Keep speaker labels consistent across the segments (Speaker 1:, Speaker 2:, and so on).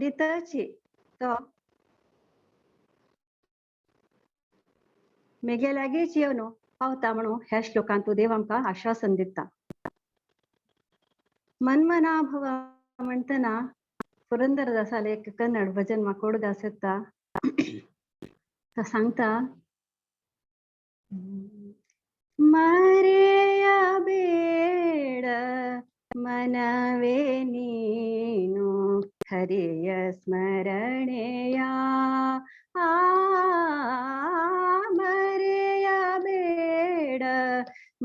Speaker 1: दिताची तो मेगे लागींच येवन पावता म्हणून ह्या श्लोकांतूं देव आमकां आश्वासन दिता. मन्मना भव म्हणटना पुरंदरदासाले एक कन्नड भजन म्हाका ओडगास येता. तो सांगता ಮರೆಯಬೇಡ ಮನವೇ ನೀನು ಹರಿಯ ಸ್ಮರಣೆಯ ಮರೆಯಬೇಡ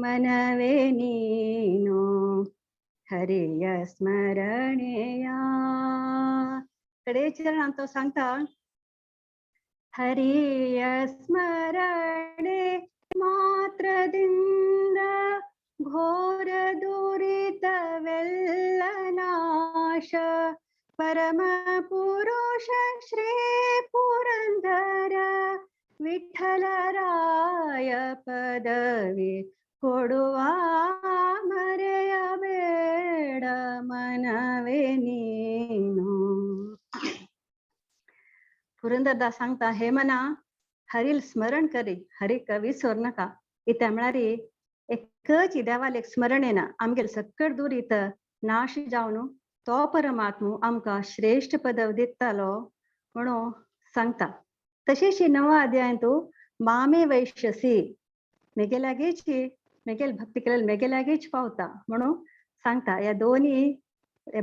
Speaker 1: ಮನವೇ ನೀನು ಹರಿಯ ಸ್ಮರಣೆಯ. ಕಡೆ ಚರಣ ಅಂತ सांगता ಹರಿಯ ಸ್ಮರಣೆ ಮಾತ್ರದಿಂದ ಘೋರ ದುರಿತವೆಲ್ಲ ನಾಶ ಪರಮ ಪುರುಷ ಶ್ರೀ ಪುರಂದರ ವಿಠಲರಾಯ ಪದವಿ ಕೊಡುವ ಮರೆಯಬೇಡ ಮನವೇ ನೀನು. पुरंदरदास सांगता हे मना हरील स्मरण करी हरी विसर नाका. इथे म्हळ्यारी एकच देवाल एक स्मरण येना आमगेल सक्कड दूर इथं नाश जावन तो परमात्मो आमकां श्रेष्ठ पदव दितालो म्हणून सांगता. तशीच ही 9वा अध्यायान तू मामे वैश्यसी मेगे लागींची मेगेल भक्ती केलेल मेगे लागींच पावता म्हणून सांगता. या दोन्ही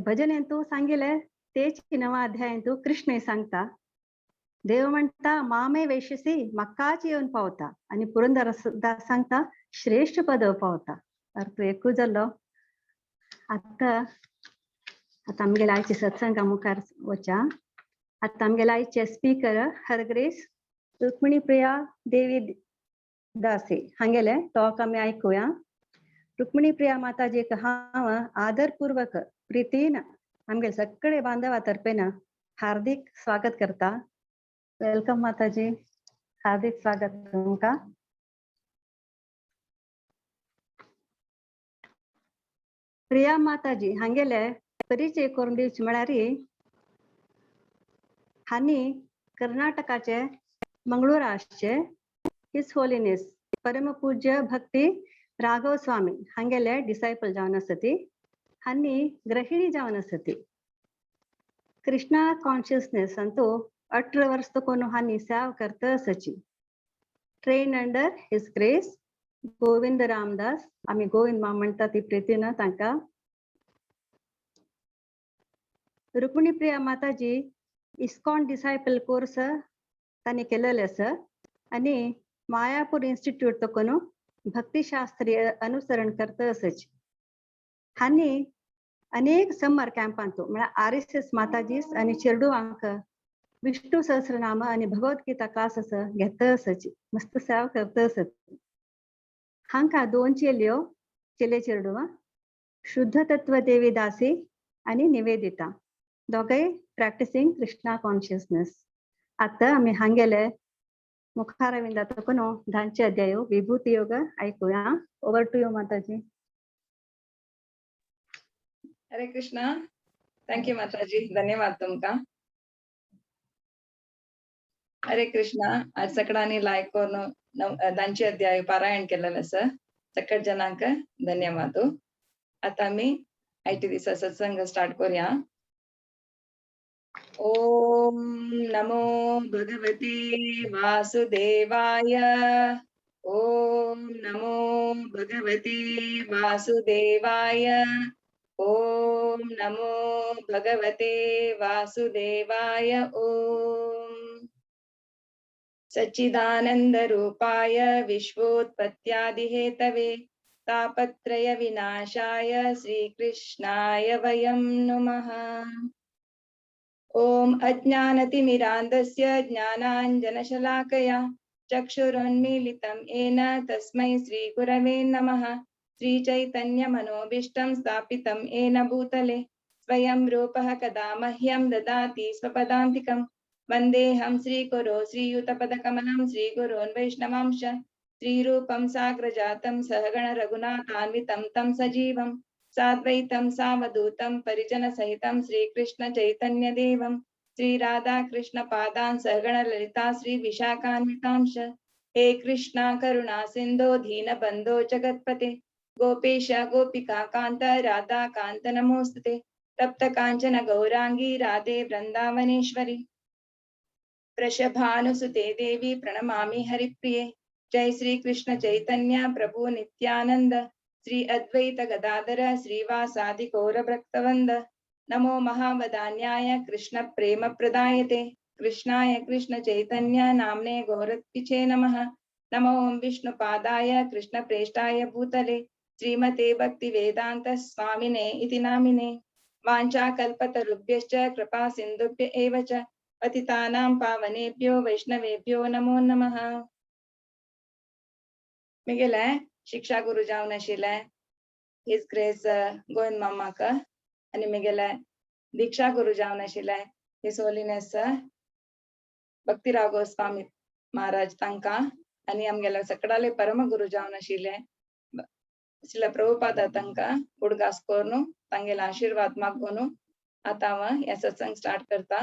Speaker 1: भजनेन तू सांगिले तेच 9वा अध्यायान तू कृष्ण सांगता. देव म्हणता मामे वैश्यसी मक्काच येऊन पावता आणि पुरंदरदास सांगता श्रेष्ठ पदव पावता. अर्थ एकूच जालो. आता आमगेले आयचे सत्संगा मुखार वचा. आता आमगेले आयचे स्पीकर हरग्रेस रुक्मिणी प्रिया देवी दासे हांगेले टॉक आमी आयकुया. रुक्मिणी प्रिया माताजीक हांव आदरपूर्वक प्रितीन आमगेले सगळे बांधवा तर्फेन हार्दिक स्वागत करता. वेलकम माताजी, हार्दिक स्वागत तुमकां. प्रिया माताजी हांगेले परिचय करून दिवचे म्हळ्यार हांनी कर्नाटकाचे मंगळूराचे हिज होलिनेस परमपूज्य भक्ती राघव स्वामी हांगेले डिसायपल जावन आसती. हांनी गृहिणी जावन आसती. कृष्णा कॉन्शियसनेस अंतू 18 वर्ष कोण हानी सेव करता Sachi. Train under his grace Govind Ramdas आम्ही गोविंद मा म्हणता ती प्रीतीन तांका. रुक्मिणी प्रिया माताजी इस्कॉन डिसायपल कोर्स तांणी केलेले आसा आणि मायापूर इन्स्टिट्यूट तकोन भक्तिशास्त्रीय अनुसरण करता असच. हानी अनेक समर कॅम्पांतू म्हळ्यार RSS माताजीस आणि चिरडुवांक विष्णू सहस्रनाम आणि भगवद्गीता क्लासेस घेता असच. मस्त सेव करता असत. हांका 2 चेल्यो चेले चिरडुवा शुद्ध तत्व देवी दासी आणि निवेदिता दोघे प्रॅक्टिसिंग कृष्णा कॉन्शियसनेस. आता आम्ही हांगेले मुखारविंदा तकोन 10 अध्याय विभूती योग ऐकूया. ओव्हर टू यू माताजी.
Speaker 2: हरे कृष्णा. थँक्यू माताजी. धन्यवाद तुमका. हरे कृष्णा. आज सगळ्यांनी लायक करून 10 अध्याय पारायण केलेलं आसा. सगळ्या जनांक धन्यवाद. आता मी आयटी दिसा सत्संग स्टार्ट करूया. ओम नमो भगवते वासुदेवाय. ओम नमो भगवते वासुदेवाय. ओम नमो भगवते वासुदेवाय. ओम सच्चिदानंद रूपाय विश्वोत्पत्त्यादिहेतवे तापत्रय विनाशाय श्रीकृष्णाय वयं नमः. ओम अज्ञानतिमिरान्धस्य ज्ञानाञ्जनशलाकया चक्षुरुन्मीलितं येन तस्मै श्रीगुरवे नमः. श्रीचैतन्यमनोभीष्टं स्थापितं येन भूतले स्वयं रूपः कदा मह्यं ददाति स्वपदान्तिकं. वन्देऽहं श्रीगुरो श्रीयुतपदकमलं श्रीगुरोन् वैष्णवांश श्रीरूपं साग्रजातं सहगण रघुनाथान्वितं तं सजीवं साद्वैतं सावधूतं परिजनसहितं श्रीकृष्ण चैतन्यदेवं श्री राधा कृष्ण पादान् सहगण ललिता श्री विशाखान्वितांश हे कृष्णा करुणा सिंधो दीन बंधो जगत्पते गोपेश गोपिका कांत राधा कांत नमोस्तुते तप्त कांचन गौरांगी राधे वृंदावनेश्वरी वृषभानुसुते देवी प्रणमामि हरिप्रिये जय श्री कृष्ण चैतन्य प्रभु नित्यानंद श्री अद्वैत गदाधर श्रीवासादि गौर भक्तवृंद नमो महावदान्याय कृष्ण प्रेम प्रदायते कृष्णाय कृष्ण चैतन्य नामने गौरत्पिचे नमः नमो ओं विष्णुपादाय कृष्ण प्रेष्ठाय भूतले श्रीमते भक्ति वेदांत स्वामिने इति नामिने वाञ्छा कल्पतरुभ्यश्च कृपा सिन्धुभ्य एव च पतितानां पावनेभ्यो वैष्णवेभ्यो नमो नमः मिगेले शिक्षा गुरु जावन आशिल्ले हिज ग्रेस गोविंद मामाक आनी मिगेले दीक्षा गुरु जावन आशिल्ले हिज होलिनेस भक्तिराव गोस्वामी महाराज तांकां आनी आमगेले सकडाले परम गुरु जावन आशिल्ले श्रील प्रभुपाद तांकां उडगास कोरून तांगेले आशीर्वाद मागून आता हांव हे सत्संग स्टार्ट करता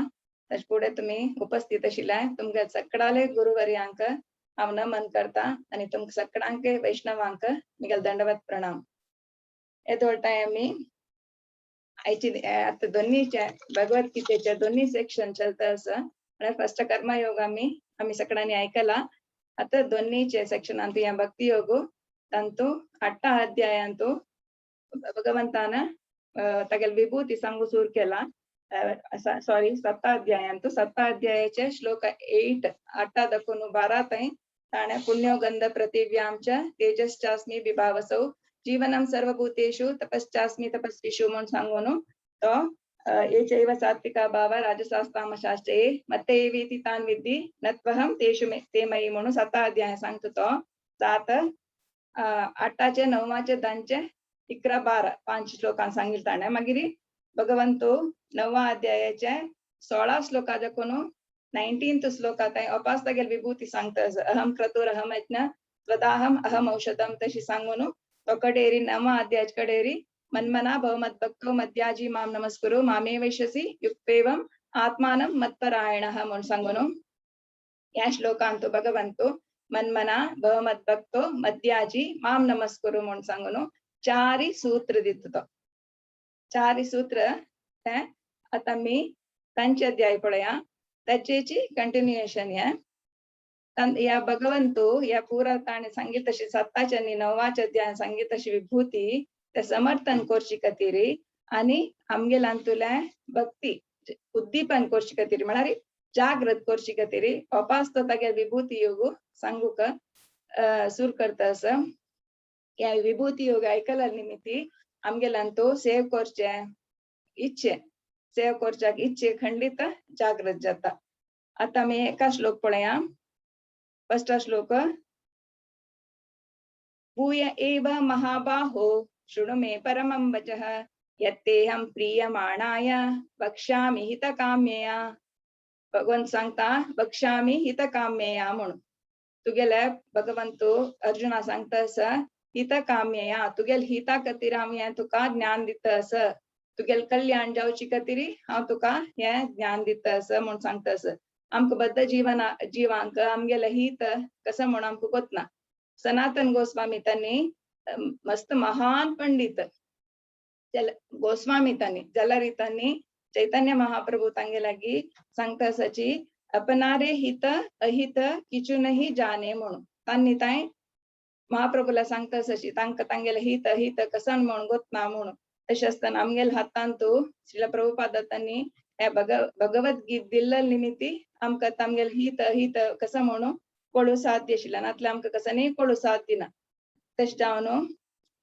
Speaker 2: ताचे फुडें तुमी उपस्थित आशिल्ले तुमगे सकडाले गुरुवर्यांक हांव नमन करता आनी तुमकां सगळ्यांक वैष्णवांक मिगेल दंडवत प्रणाम हे दोळटाय आमी आयची आता दोन्हीचे भगवद्गीतेचे दोन्ही सेक्शन चलता आसा फर्स्ट कर्मयोग आमी सगळ्यांनी आयकला आता दोन्हीचे सेक्शनांत या भक्ती योग तांतू 8 अध्यायांतू भगवंतान तागेल विभूती सांगू सुरू केला सॉरी 7 अध्यायांतू 7 अध्यायाचे श्लोक 8 दाखून 12 ताई ताणे पुण्यो गंध पृथिव्यां च तेजश्चास्मि विभावसौ जीवनं सर्वभूतेषु तपश्चास्मि तपस्विषु म्हणून सांगून तो एचैव सात्विका भाव राजसास्तामशास्त्रे मत्ते एवेति तान् विद्धि नत्वहं तेषु ते मयि म्हणून 7 अध्याय सांगतो तो 7 8चे 9चे 10चे 11 12 5 श्लोकां सांगितले ताणे मागीर भगवंतो 9 अध्यायाचे 16 श्लोका दाखून 19th श्लोकात अपास तागेल विभूती सांगता अहम क्रतुर अहम यज्ञ स्वदाहम अहम औषधम तशी सांगून तो कडेरी 9 अध्याय कडेरी मन्मना भवमद्भक्तो मध्याजी माम नमस्कुरु मामे वैश्यसि युक्तेवम आत्मानं मत्परायणः म्हणून सांगून या श्लोकांत भगवंतो मन्मना भवमद्भक्तो मध्याजी माम नमस्कुरु म्हणून सांगून 4 सूत्र दितो 4 सूत्र आता मी तांचे अध्याय पळया त्याची कंटिन्युएशन या भगवंतो या पुरा ताणे सांगित तशी 7च्या आणि 9च्या अध्याय सांगित तशी विभूती ते समर्थन करची खातीर आणि आमगेलांतुले भक्ती उद्दीपन करची खातीर म्हळ्यार जागृत करची खातीर अपास्त तागे विभूती योग सांगूक सुरू करता आसा या विभूती योग आयकला निमित्ती आमगेलांतू सेव करचे इच्छे सेव करच्याक इच्छे खंडित जागृत जाता आता मी एका श्लोक पळया फर्स्ट श्लोक भूय एव महाबाहो शृणु मे परमं वचः यत्तेहं प्रीयमाणाय वक्ष्यामि हितकाम्यया भगवंत सांगता वक्ष्यामि हितकाम्यया म्हणून तुगेले भगवंतो अर्जुना सांगता आसा हितकाम्यया तुगेल हिता खातीर हांव तुका ज्ञान दिता आसा तुगेल कल्याण जावची खातीर हांव तुका हे ज्ञान दिता आसा म्हणून सांगता आसा आमकां बद्ध जिवांक आमगेले हित कसं म्हणून आमकां कोतना सनातन गोस्वामी तांणी मस्त महान पंडित गोस्वामी तांणी जलरितांनी चैतन्य महाप्रभु तांगे लागी सांगता आसाची अपनारे हित अहित किचू नाही जाणे म्हणून तांणी ताई महाप्रभूला सांगता आसाची तांकां तांगेले हित अहित कसं म्हणून गोतना म्हणून तशें आसतना आमगेल हातांतू श्रील प्रभुपाद तांणी हे भगवद्गीत दिल्ले निमित्ती आमकां तांगेल हित अहित कसं म्हणून कळू साध्य आशिल्लें नातले आमकां कसं न्ही कळू साध्य ना तशें जावन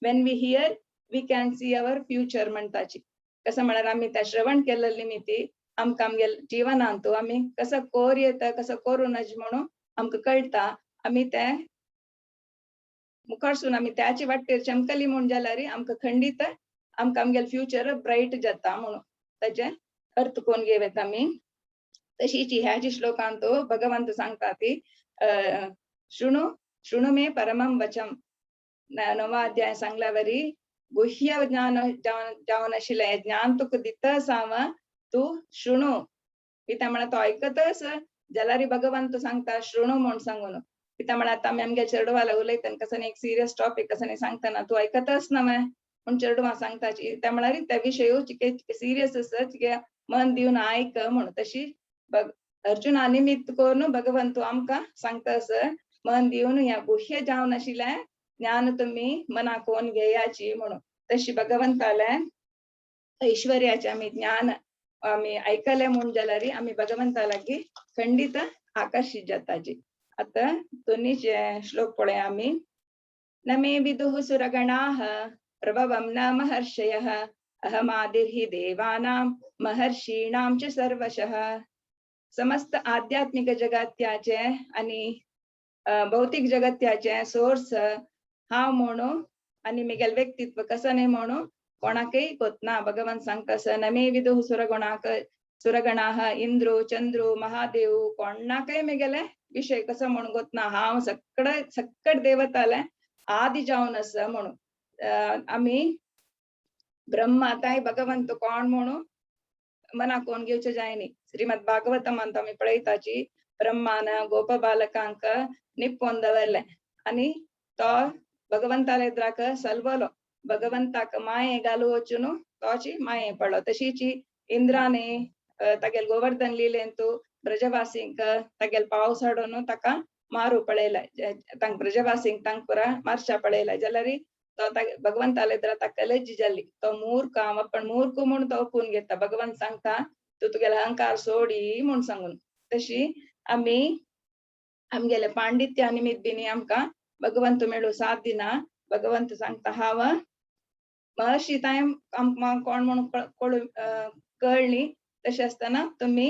Speaker 2: when we here we can see our future म्हणटाची कसं म्हळ्यार आमी ते श्रवण केल्ले निमित्ती आमकां आमगेल जिवनांतू आमी कसं कोर येता कसं करूं नज म्हणून आमकां कळटा आमी ते मुखारसून आमी त्याची वाटेर चमकली म्हूण जाल्यार आमकां खंडीत आमकां आमगेल फ्युचर ब्रायट जाता म्हणून ताचे अर्थ कोण घेवेत आमी तशीच ह्या जी श्लोकांत भगवंत सांगता ती शृणु मे परमं वचम 9वा अध्याय सांगल्या वरी गुह्य ज्ञान जावन आशिल्लें ज्ञान तुका दिता साव तू शृणु पिता म्हणा तो ऐकतच जाल्यार भगवंत सांगता श्रुणू म्हूण सांगून पिता म्हणा आता आमी आमगे चेडवाला उलयतना कसं एक सिरियस टॉपिक कसं सांगतना तू ऐकतच ना म्हण चेडवा सांगता त्या म्हळ्यार त्या विशय सिरियस आसा मन दिवन ऐक म्हणून तशी अर्जुना निमित्त करून भगवंत आमकां सांगतास मन दिवन ह्या गुह्य जावन आशिल्ले ज्ञान तुम्ही मना कोण घेयाची म्हणून तशी भगवंताले ऐश्वर्याचे आम्ही ज्ञान आम्ही ऐकले म्हणून जाल्यार आम्ही भगवंता लागी खंडित आकर्षित जाताची आता दोन्ही श्लोक पळय आम्ही न मे विदुः सुरगणाः प्रभवं न महर्षयः अहमादिर्हि देवानां महर्षीणां च सर्वशः समस्त आध्यात्मिक जगत्याचे आणि भौतिक जगत्याचे सोर्स हांव म्हणून आणि मिगेल व्यक्तित्व कसं नाही म्हणून कोणाकय कोतना भगवान सांगता नमे विदुः सुरगणाः इंद्रो चंद्रो महादेव कोणाकय मिगेले विषय कसं म्हणून गोतना हांव सक्कड देवताले आदि जावन आसा म्हणून आम्ही ब्रह्माताय भगवंत कोण म्हणून मना कोण घेवचे जायनी श्रीमद भागवतम ಅಂತ आम्ही पळयताची ब्रह्मान गोप बालकांक निप्पोन दवरले आणि तो भगवंताले एद्राक सल्वलो भगवंताक माये घालू वचून तोची माये पडलो तशीची इंद्राने तगेल गोवर्धन लीलेंतू ब्रजवासींक तगेल पावस हाडून ताका मारू पळयला तांक ब्रजवासींक तांक पुरा मारशा पळयला जाल्यार तो भगवंताले एद्रा ताका लज्ज जाली तो मूर्ख आपण मूर्ख म्हणून तो ओपून घेता भगवंत सांगता तू तुगेला अहंकार सोडी म्हणून सांगून तशी आम्ही आमगेले पांडित्या निमित्त बिनी आमकां भगवंत मेळू साथ दिना भगवंत सांगता हांव महर्षी टाइम आमकां कोण म्हणून कळली तशें आसतना तुमी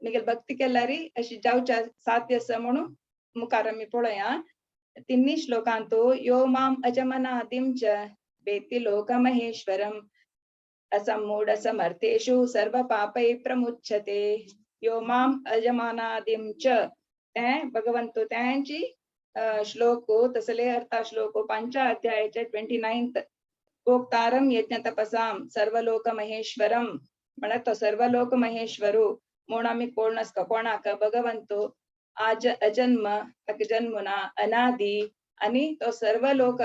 Speaker 2: मिगेल भक्ती केल्यार अशी जावच्या साध्य आसा म्हणून मुखार आमी पळया तिन्नी श्लोकांतू यो माम अजमनादिं च वेत्ति लोकमहेश्वरम् असम्मूढ समर्थेषु सर्व पापै प्रमुच्यते यो माम अजमानादिं च ते भगवंत त्यांची श्लोक तसले अर्थ श्लोक 5 अध्यायाचे 29th भोक्तारं यज्ञ तपसाम सर्वलोक महेश्वरम म्हणा तो सर्वलोक महेश्वरू म्हणून आम्ही कोण नसता कोणाक भगवंत आज अजन्म तक जन्मुना अनादि आणि तो सर्व लोक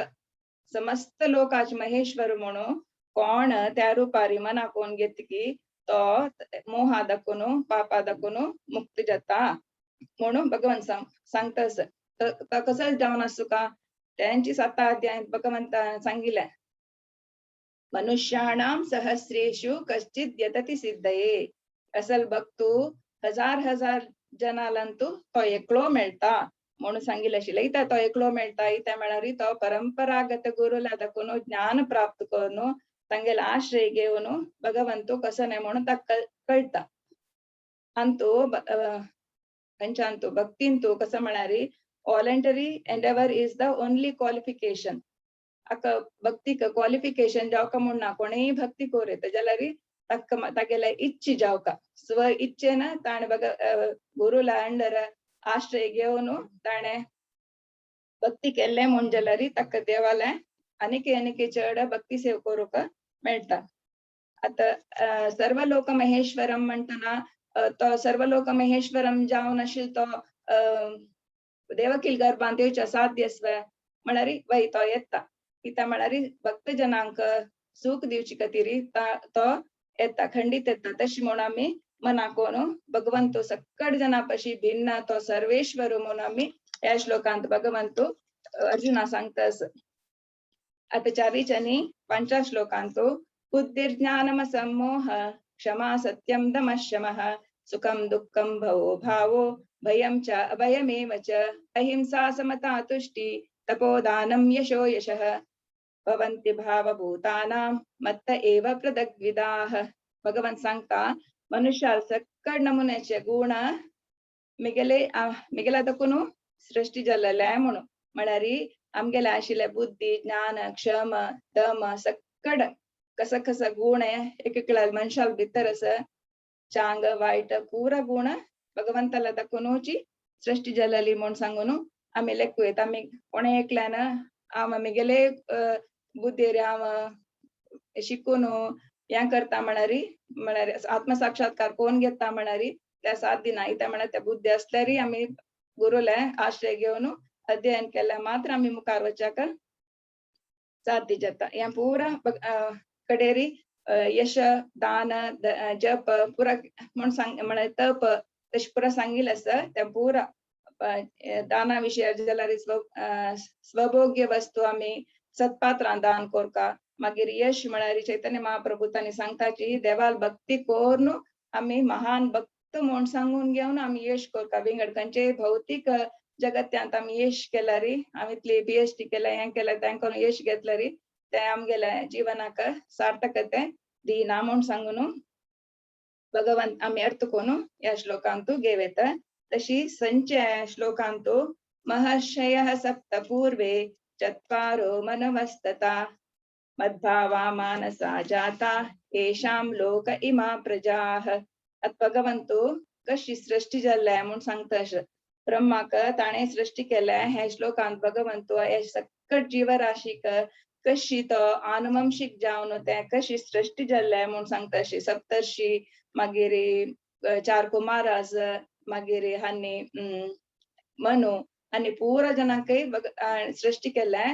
Speaker 2: समस्त लोकाच महेश्वर म्हणून कोण त्या रूपारी मना कोण घेत की तो मोहा दकुनु पापा दकुनु मुक्त जाता म्हणून भगवंत सांगतास कसं जावन असू का त्यांची 7 अध्यायात भगवंत सांगितलं मनुष्याणाम सहस्रेषु कश्चित यतति सिद्धये असल भक्तू हजार जनालंतू तो एकलो मेळता म्हणून सांगितलं आशिल्लें इता तो एकलो मेळता इता म्हळ्यार तो परंपरागत गुरुला दाखवून ज्ञान प्राप्त करून तांगेला आश्रय घेऊन भगवंत कसं नाही म्हणून ताका कळता अंतू खंयच्यान्तू भक्तींतू कसं म्हळ्यार voluntary endeavour is the only qualification भक्तीक क्वालिफिकेशन जावका म्हूण ना कोणेय भक्ती कोर येता जाल्यार तागेले इच्छी जावका स्व इच्छेन ताणे गुरुला अंडर आश्रय घेवन ताणे भक्ती केल्ले म्हूण जाल्यार ताका देवाले आनीक चड भक्ती सेव करूंक मेळटा आता सर्व लोक महेश्वरम म्हणटना तो सर्व लोक महेश्वरम जावन आशिल्लो तो देवकील गर्भांत येवच्या साध्य म्हळ्यार वय तो येता कित्याक म्हळ्यार भक्त जनांक सूख दिवचे खातीर तो येता खंडीत येता तशी म्हणून आमी मनाकोन भगवंत सक्कड जना पशी भिन्न तो सर्वेश्वर म्हणून आमी ह्या श्लोकांत भगवंत अर्जुना सांगतास आता 4 आणि 5 श्लोकांत बुद्धिर्ज्ञानमसम्मोह क्षमा सत्यम दमशमः सुखम दुःखम भवो भावो भयं च अभयमेव च अहिंसा समता तुष्टि तपोदानं यशो यशः भवन्ति भावभूतानां मत्त एव प्रदग्विदाः भगवंत सांगता मनुष्याल सक्कड नमुन्याचे गुण मिगेला दकुनु सृष्टी जाल्ले म्हणून म्हळ्यार आमगेले आशिल्ले बुद्धी ज्ञान क्षम दम सक्कड कस गुण एक मनशाल भितर आसा चांग वाईट पूरा गुण भगवंताला दाखोवनूची सृष्टी जाल्ली म्हूण सांगून आमी लेखू येता आमी कोणे एकल्यान आम आमगेले बुद्धीर आम शिकून या करता म्हणारी आत्मसाक्षात्कार कोण घेता म्हणारी त्या साथ दिना त्या म्हणा त्या बुद्धी असल्यारी आम्ही गुरुला आश्रय घेऊन अध्ययन केल्या मात्र आम्ही मुखार वचाक साथ दी जाता या पूरा कडेरी यश दान जप पुरा म्हण सांग म्हणे तप तशी पुरा सांगितलं असं त्या पुरा दाना विषय जाल्यार स्वभोग्य वस्तू आम्ही सत्पात्रां दान कोरका मागीर यश म्हळ्यार चैतन्य महाप्रभू तांणी सांगताची देवाल भक्ती कोरून आम्ही महान भक्त म्हूण सांगून घेवन आम्ही यश कोरका विंगड खंयचे भौतिक जगत्यांत आम्ही यश केल्यारी आम्ही इतली PhD केल्या हें केल्या तांकां यश घेतल्यारी ते आमगेल्या जीवनाक सार्थकते दिना म्हूण सांगून भगवंत आम्ही अर्थ कोण या श्लोकांतू घेवेत तशी संचय श्लोकांतू महर्षयः सप्त पूर्वे चत्वारो मनवस्तता मद्भावा मानसा जाता येषां लोक इमा प्रजाः अत भगवंतू कशी सृष्टी जाल्ल्या म्हणून सांगता ब्रह्माक ताणे सृष्टी केल्या हे श्लोकांत भगवंतू हे सकट जीवराशीक कशी तो आनुवंशिक जावन ते कशी सृष्टी जाल्ल्या म्हणून सांगता सप्तर्षी मागीर 4 कुमारास मागीर हानी मनु आणि पूरा जनांकय सृष्टी केल्या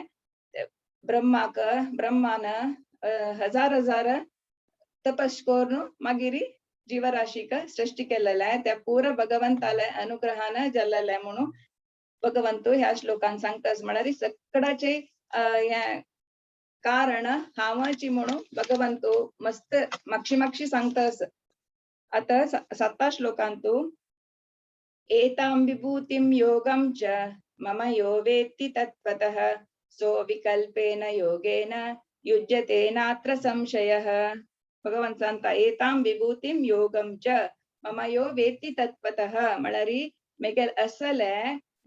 Speaker 2: ब्रह्मान हजार तपस करून मागीर जीवराशीक सृष्टी केलेल्या आहे त्या पूरा भगवंताला अनुग्रहानं जाल्लेल्या म्हणून भगवंतू ह्या श्लोकान सांगतास म्हळ्यार सकडाचे कारण हावाची म्हणून भगवंतू मस्त माक्षी सांगतास आता 7 श्लोकांतू एतां विभूतिं योगं च मम यो वेत्ति तत्त्वतः सो विकल्पेन योगेन युज्यते नात्र संशयः भगवंत सांगता एतां विभूतिं योगं च मम यो वेत्ति तत्त्वतः म्हळ्यारी मेगेल असले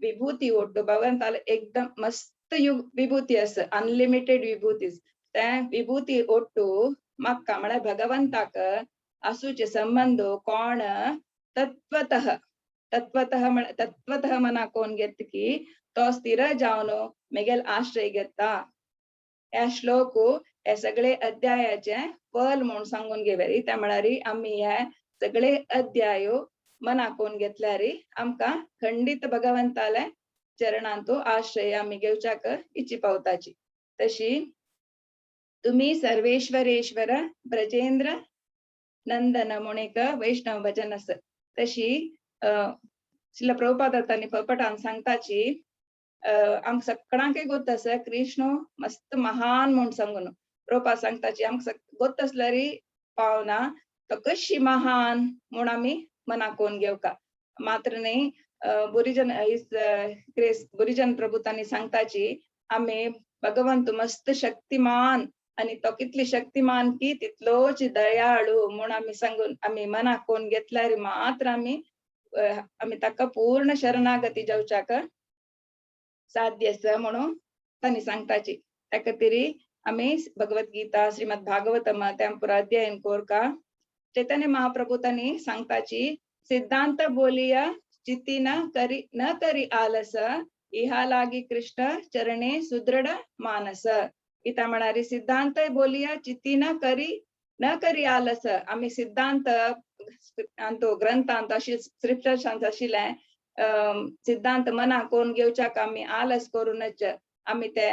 Speaker 2: विभूती ओट्टू भगवंताला एकदम मस्त विभूती अस अनलिमिटेड विभूतीज त्या विभूती ओट्टू मक्का म्हळ्यार भगवंताक असूचे संबंध कोण तत्वतः मना कोण घेत की तो स्थिर जावन मेगेल आश्रय घेता या श्लोकू हे सगळे अध्यायाचे फल म्हणून सांगून घेवरी त्या म्हळ्यार आम्ही हे सगळे अध्याय मनाकोन घेतल्यारी आमका खंडित भगवंताले चरणांतू आश्रय आम्ही घेवच्याक इच्छी पावताची तशी तुम्ही सर्वेश्वरेश्वर ब्रजेंद्र नंदन मुणेक वैष्णव भजन अस तशी श्रील प्रभुपादांनी पपटान सांगताची आमक सगळ्यांक गोत आसा कृष्ण मस्त महान म्हूण सांगून प्रभुपाद सांगताची आमक गोत असल्यारी पावना तो कशी महान म्हूण आमी मनाकोन घेवका मात्र न्ही बुरिजन प्रभू तांणी सांगताची आमी भगवंत मस्त शक्तिमान आणि तो कितली शक्तिमान की तितलोच दयाळू म्हूण आमी सांगून आमी मनाकोन घेतल्यार मात्र आमी ताका पूर्ण शरणागती जावच्याक साध्य आसा म्हणून तांणी सांगताची त्या खातीर आमी भगवद्गीता श्रीमद भागवतम त्या पुरा अध्ययन कोरका चैतन्य महाप्रभू तांणी सांगताची सिद्धांत बोलिया चित्ती न करी आलस इहा लागी कृष्ण चरणे सुदृढ मानस इता म्हणारी सिद्धांत बोलिया चित्ती न करी आलस आम्ही सिद्धांत तो ग्रंथांत अशी स्क्रिप्चर्सांत आशिल्ले सिद्धांत मना कोण घेवच्याक आम्ही आलस करूनच आम्ही ते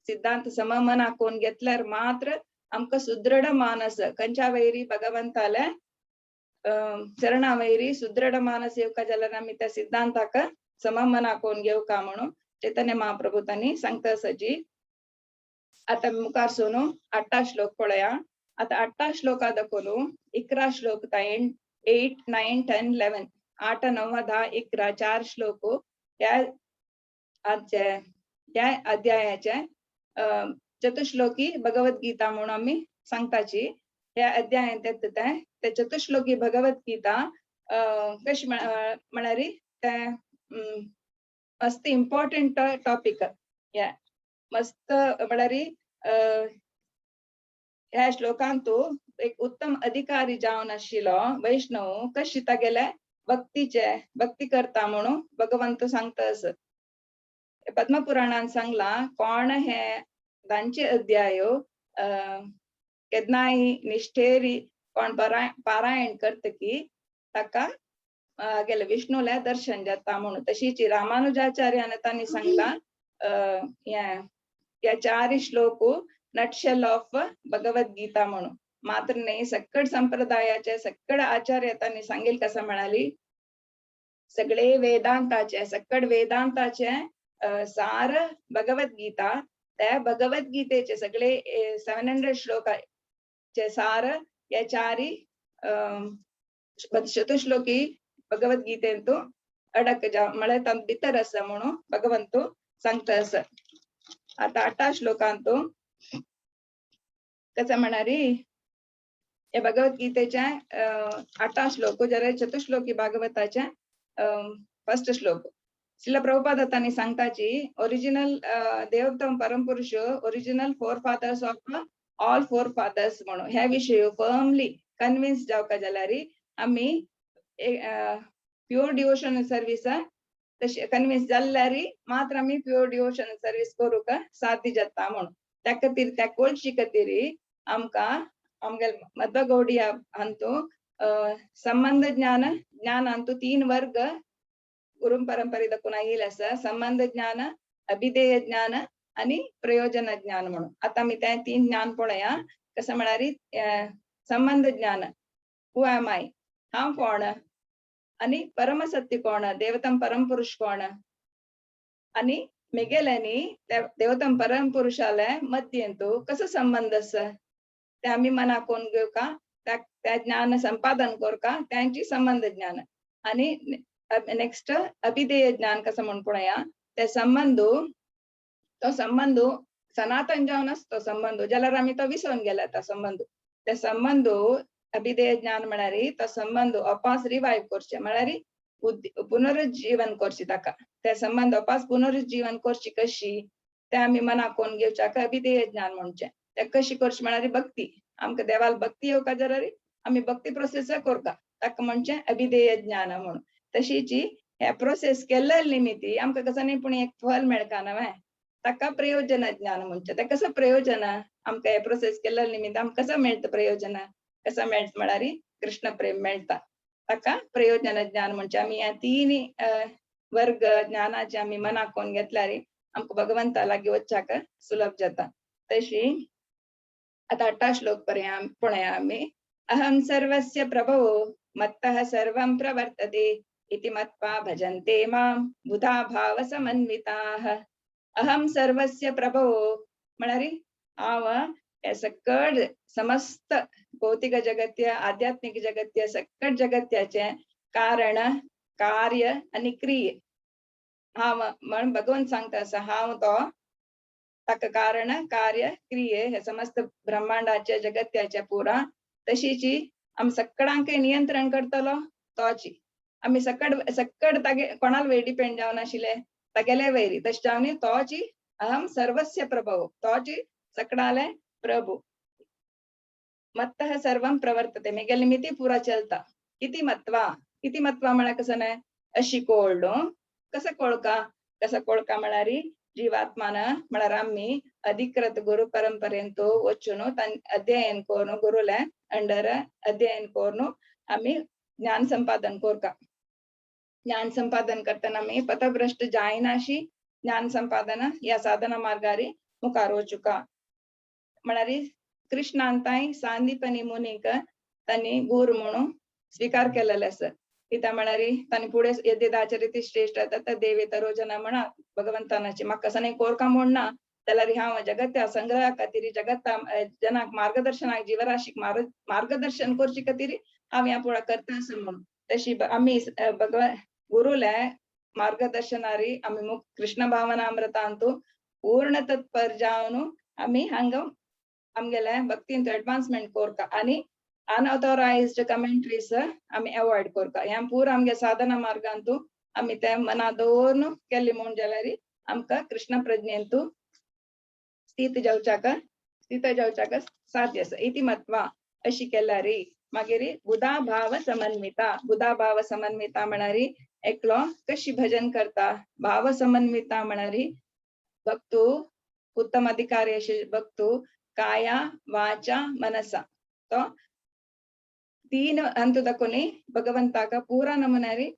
Speaker 2: सिद्धांत सम मना कोण घेतल्यार मात्र आमकां सुदृढ मानस खंयच्या वैरी भगवंताले चरणा वैरी सुदृढ मानस येवका जाल्यार आमी त्या सिद्धांताक सम मना कोण घेवका म्हणून चैतन्य महाप्रभू तांणी सांगता सजी आता मुखार सोनू 8 श्लोक पळया आता 8 श्लोका दाखोलू 11 श्लोक ताईन 8, 9, 10, 11 8, 9, 10, 11 4 श्लोक त्या अध्यायाचे चतुश्लोकी भगवद्गीता म्हणून आम्ही सांगताची ह्या अध्यायात ते चतुश्लोकी भगवद्गीता कशी म्हळ्यार ते मस्त इम्पॉर्टंट टॉपिक या मस्त म्हळ्यार ह्या श्लोकांतू एक उत्तम अधिकारी जावन आशिल्लो वैष्णव कशी तागेले भक्ती करता म्हणून भगवंत सांगतास पद्मपुराणान सांगला कोण हे तांचे अध्याय केदनाही निष्ठेरी कोण पारायण करतकी ताका गेले विष्णूला दर्शन जाता म्हणून. तशीच रामानुजाचार्याने तांणी सांगला या 4 श्लोक नटशेल ऑफ भगवद्गीता म्हणून. मात्र नाही सक्कड संप्रदायाचे सक्कड आचार्य त्यांनी सांगेल कसं म्हणाली, सगळे वेदांताचे सक्कड वेदांताचे सार भगवद्गीता, त्या भगवद्गीतेचे सगळे 700 श्लोकाचे सार या 4 चतुश्लोकी भगवद्गीतेंतू अडक जा मळे तम भितर असं म्हणून भगवंतू सांगता असं. आता 8 श्लोकांतू कसं म्हणारी या भगवद्गीतेच्या 8 श्लोक जरा चतुश्लोकी भागवताच्या फर्स्ट श्लोक श्रील प्रभुपाद तांणी सांगताची ओरिजिनल देवोत्तम परमपुरुष original forefathers of all forefathers म्हणून ह्या विषयी फर्मली कन्विन्स जावका जाल्यारी आम्ही प्युअर डिवोशनल सर्विस तशी कन्विन्स जाल्यारी मात्र आम्ही प्युअर डिवोशनल सर्विस करू का साध्य जाता म्हणून. त्या खातीर त्या कोळशी खातीर आमकां आमगे मध्व गौडिया हांतू संबंध ज्ञान हांतू 3 वर्ग गुरु परंपरे दाखवून येईल असं. संबंध ज्ञान, अभिधेय ज्ञान आणि प्रयोजन ज्ञान म्हणून. आता मी त्या 3 ज्ञान पळया. कसं म्हणारी संबंध ज्ञान, हू एम आय, हांव कोण आणि परमसत्य कोण, देवतम परमपुरुष कोण आणि मेगेल्यानी त्या देवतम परमपुरुषाला मध्येंतू कसं संबंध असं ते आम्ही मना कोण घेऊ का, त्या ज्ञान संपादन करू का, त्यांची संबंध ज्ञान. आणि नेक्स्ट अभिधेय ज्ञान कसं म्हणून पळया. ते तो संबंध सनातन जाऊनच तो संबंध ज्याला आम्ही तो विसरून गेला तो संबंध. ते संबंध अभिधेय ज्ञान म्हणारी तो संबंध अपास रिवाइव करचे म्हणारी पुनरुज्जीवन करची ताका. ते संबंध अपास पुनरुज्जीवन करची कशी ते आम्ही मना कोण घेवच्या का अभिधेय ज्ञान म्हणचे. ते कशी करची म्हणारी भक्ती. आमकां देवाला भक्ती येवका जाल्यार आम्ही भक्ती प्रोसेस करता ताका म्हणचे अभिधेय ज्ञान म्हणून. तशीची ह्या प्रोसेस केल्या निमित्ती आमकां कसं नाही पण एक फल मेळका नव्हे ताका प्रयोजन ज्ञान म्हणचे. ते कसं प्रयोजन आमकां हे प्रोसेस केल्या निमित्त आमकां कसं मेळटा प्रयोजन, कसं मेळटा म्हणारी कृष्ण प्रेम मेळटा ताका प्रयोजन ज्ञान म्हणचे. आम्ही ह्या 3 वर्ग ज्ञानाचे आम्ही मनाक कोण घेतल्यार आमकां भगवंता लागीं वचच्याक सुलभ जाता. तशी आता 8 श्लोक पर्यंत पळया आम्ही. अहम सर्वस्य प्रभवो मत्तः सर्वं प्रवर्तते इति मत्वा भजन्ते मां बुधा भाव समन्विताः. अहम सर्वस्य प्रभवो म्हणारी हांव हे सकट समस्त भौतिक जगत्य आध्यात्मिक जगत्य सकट जगत्याचे कारण कार्य आणि क्रिये हांव म्हण भगवंत सांगता असं. हांव तो ताका कारण कार्य क्रिये हे समस्त ब्रह्मांडाचे जगत्याचे पुरा. तशीची आम सक्कडांक नियंत्रण करतलो तोची. आम्ही सक्कड तागे कोणाला वेळ डिपेंड जावन आशिल्ले तागेले वैरी तशें जावनी तोची अहम सर्वस्य प्रभव तोची सकडाले प्रभू. मत्तः सर्वं प्रवर्तते मेगेले मिती पुरा चलता. इति मत्वा म्हळ्यार कसं नाही अशी कोळडो कसं कोळका म्हळ्यारी जीवात्मान म्हळ्यार आम्ही अधिकृत गुरु परंपरेंतू वचून अध्ययन करून गुरुले अंडर अध्ययन करून आम्ही ज्ञान संपादन करता. ज्ञान संपादन करताना आम्ही पथभ्रष्ट जायनाशी ज्ञान संपादन या साधना मार्गारी मुखार वचुका म्हणारी कृष्णांताय सांदीपनी मुनीक त्यांनी गुरु म्हणून स्वीकार केलेले असत. कित्या म्हणारी तांणी पुढे यद्यदाचरिती श्रेष्ठ तत देवे तरोजना म्हणा भगवंतानाची म्हाका कसं नाही कोरका म्हणना जाल्यार हांव जगत्या संग्रहा खातीर जगता जनाक मार्गदर्शनाक जीवराशीक मार्गदर्शन करचे खातीर हांव ह्या पुढे करता असं म्हणून. तशी आम्ही गुरुले मार्गदर्शनारी आम्ही कृष्ण भावनामृतांतू पूर्ण तत्पर जावन आम्ही हांग आमगेले भक्तींत एडवान्समेंट करता आणि अनऑथोराइज्ड कमेंट्रीज आम्ही अवॉइड करता. ह्या पूर आमगे साधना मार्गांतू आम्ही ते मना दवरून केली म्हणून जाल्यार आमकां कृष्ण प्रज्ञेंतू स्थित जावच्याक साध्य आसा. इति मत्वा अशी केल्यार मागीर बुधा भाव समन्विता म्हणारी एकलो कशी भजन करता. भाव समन्विता म्हणारी भक्तू उत्तम अधिकारी असे भक्तू काया वाचा मनसा तो 3 हंत दाखवून भगवंताका पूरा नमुनारी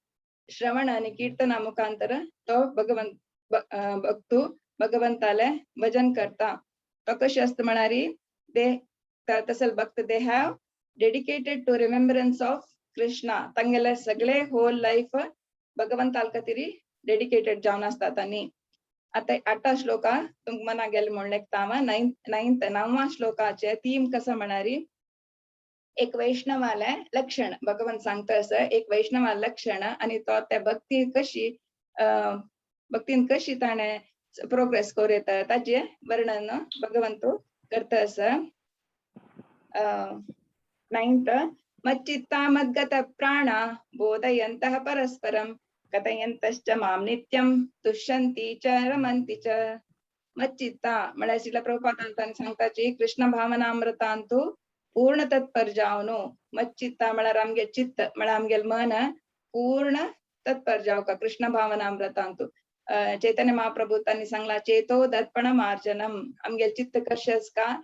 Speaker 2: श्रवण आणि कीर्तना मुखांतर तो भक्तू भगवंताले भजन करता तो कशी असत म्हणारी ते तसल भक्त they have dedicated to remembrance of Krishna तंगेले सगळे होल लाईफ भगवंताल कतिरी डेडिकेटेड जावन असतात आणि आता 8 श्लोका तुमक मना गेले म्हणले तामा 9वा श्लोकाचे थीम कसं म्हणारी एक वैष्णवाला लक्षण भगवंत सांगता असं एक वैष्णवा लक्षण आणि तो त्या भक्तीन कशी ताणे प्रोग्रेस करूं ताचे वर्णन भगवंत करता असं 9th मच्चित्ता मद्गत प्राणा बोधयन्तः परस्परं कथयन्तश्च मां नित्यं तुष्यन्ति च रमन्ति च मच्चित्ता म्हळ्यार श्रील प्रभुपादांतांनी सांगताची कृष्ण भावनामृतांतू पूर्ण तत्पर जावनो मच्चित्ता म्हळ्यार आमगे चित्त म्हळ्यार आमगेल मन पूर्ण तत्पर जावका कृष्ण भावनामृतांतू चैतन्य महाप्रभू तांणी सांगला चेतो दर्पण मार्जनम आमगेल चित्त कशेच का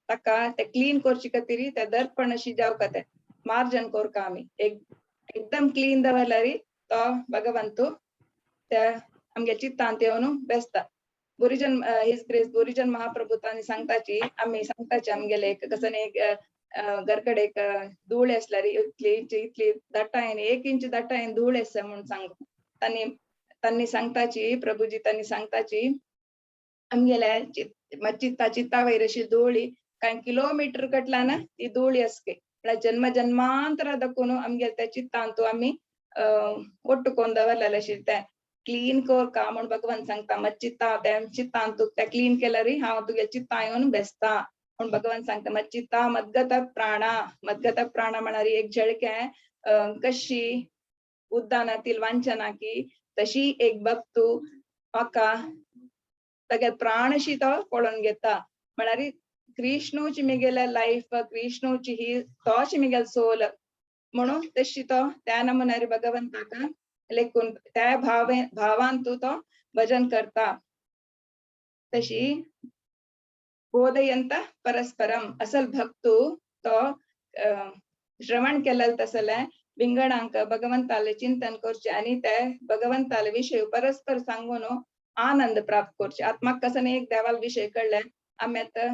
Speaker 2: ताका ते क्लीन करची खातीर ते दर्पण अशी जावका ते मार्जन कोरका आमी एकदम क्लीन दवरल्यारी तो भगवंतू त्या आमगे चित्तांत येवन बेसता बुरिजन हिज ग्रेस बुरिजन महाप्रभू तांणी सांगताची आमी सांगताची आमगेले एक कसं एक घरकडे एक धूळ असल्यारी इतली दट्टायन 1 इंच दट्टायन धूळ आसा म्हणून सांग तांणी सांगताची प्रभुजी तांणी सांगताची आमगेल्या चित्ता चित्ता वयर अशी धूळी कांय किलोमीटर कटला ना ती धूळी असके म्हळ्यार जन्म जन्मांतर दाखवून आमगे त्या चित्तांतू आमी ಒಟ್ಟುಕೊಂಡ್ दवरलेले अशी ते क्लीन कोर का म्हण भगवान सांगता मच्चित्ता त्या चित्तांतू त्या क्लीन केल्यार हांव तुगे चित्ता येवन बेसता म्हण भगवान सांगता मच्चित्ता मद्गत प्राणा म्हणारी एक झळके कशी उद्दानातील वांचना की तशी एक भक्तू म्हाका तागे प्राणशी तो पळोवन घेता म्हळ्यार कृष्णूची मिगेल्या लाईफ कृष्णूची ही तोच मिगेल सोल म्हणून तशी तो त्या नमुनारी भगवंताका लेखून त्या भावांतू तो भजन करता तशी बोधयंत परस्परम असल भक्तू तो श्रवण केलेलं तसले विंगडांक भगवंताले चिंतन करचे आणि ते भगवंताले विषय परस्पर सांगून आनंद प्राप्त करचे आत्माक कसं एक देवाल विषय कळले आम्ही आता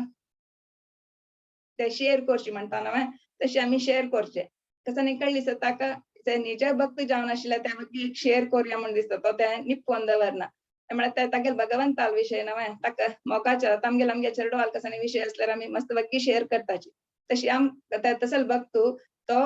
Speaker 2: ते शेअर करची म्हणता ना तशी आम्ही शेअर करचे कसं नाही कळली ताका ते निजे भक्त जावन आशिल्ले त्या एक शेअर करूया म्हणून दिसता तो ते निप्पोन दवरना म्हळ्यार तागेल भगवंताल विषय नव्हे ताका मोगाच्या आमगे चेडवाल कसं विषय असल्यार आमी मस्त वग्गी शेअर करताची तशी तसल भक्तू तो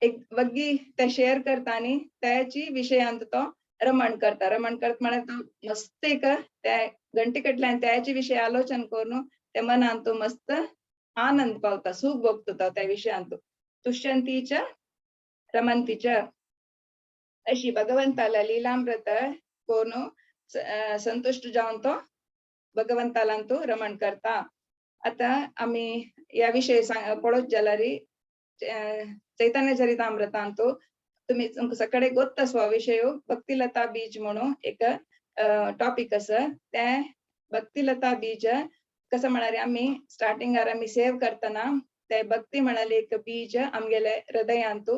Speaker 2: एक वग्गी ते शेअर करता आणि त्याची विषयांत तो रमण करता म्हळ्यार तो मस्त एक त्या घंटे कटल्यान त्याची विषय आलोचन करून ते मनांत मस्त आनंद पावता सुख भोगता त्या विषयांत तुष्यंतीच रमंतीच अशी भगवंताला लीलामृत करून संतुष्ट जावन तो भगवंतालांतू रमण करता आता आम्ही या विषयी पळोवच जाल्यार चैतन्य चरितामृतांतू तुम्ही सकडे गोत्ता स्व विषय भक्तिलता बीज म्हणून एक टॉपिक आसा ते भक्तिलता बीज कसं म्हणारे आम्ही स्टार्टिंगार आम्ही सेव करतना ते भक्ती म्हणाले एक बीज आमगेले हृदयांतू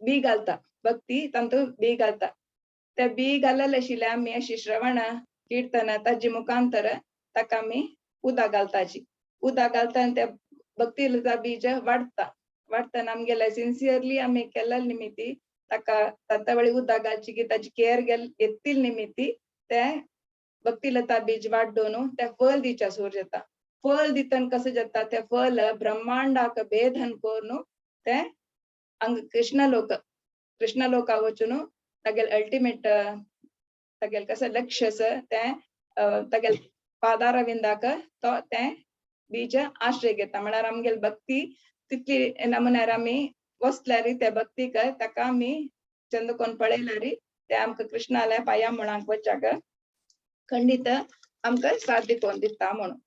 Speaker 2: बी घालता भक्ती तांतू बी घालता त्या बी घालले आशिल्ले आम्ही अशी श्रवण कीर्तन ताजी मुखांतर ताका आमी उदक घालताची उदक घालता आनी त्या भक्तीलता बीज वाडतना आमगेले सिन्सियरली आमी केल्ले निमित्ती ताका तातवळी उदक घालची की ताची केअर घेतली निमित्ती ते भक्तिलता बीज वाडून ते फळ दिवच्या सूर जाता फळ दितन कसं जाता ते फळ ब्रह्मांडाक भेदन करून ते कृष्ण लोका वचून तागेल अल्टिमेट तागेल कसं लक्ष्य ते तागेल पादारविंदाक तो ते बीज आश्रय घेता म्हळ्यार आमगेल भक्ती तितली नमुन्यार आमी वसल्यार त्या भक्तीक ताका आमी चंद कोण पळयल्यार ते आमकां कृष्णाल्या पाया म्हणून वचाक खंडित आमकां साध्य कोण दिता म्हणून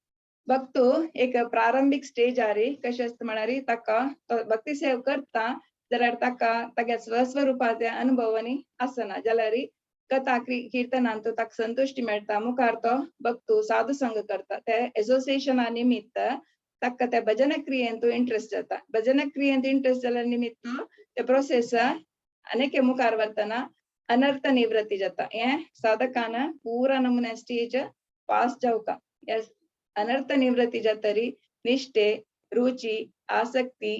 Speaker 2: भक्तू एक प्रारंभीक स्टेज आरी कशें आसता म्हळ्यार ताका तो भक्ती सेव करता जाल्यार ताका तागे स्वस्वरूपाचे अनुभवनी आसना जाल्यार कथा कीर्तनांतू ताक संतुष्टी मेळटा मुखार तो भक्तू साधू संग करता ते एसोसिएशना निमित्त ताका त्या भजन क्रियेंतू इंटरेस्ट जाता भजन क्रियेंत इंटरेस्ट जाल्या निमित्त ते प्रोसेस अनेके मुखार वरतना अनर्थ निवृत्ती जाता हे साधकान पूरा नमुने स्टेज पास जावका अनर्थ निवृत्ती जातरी निष्ठे रुची आसक्ती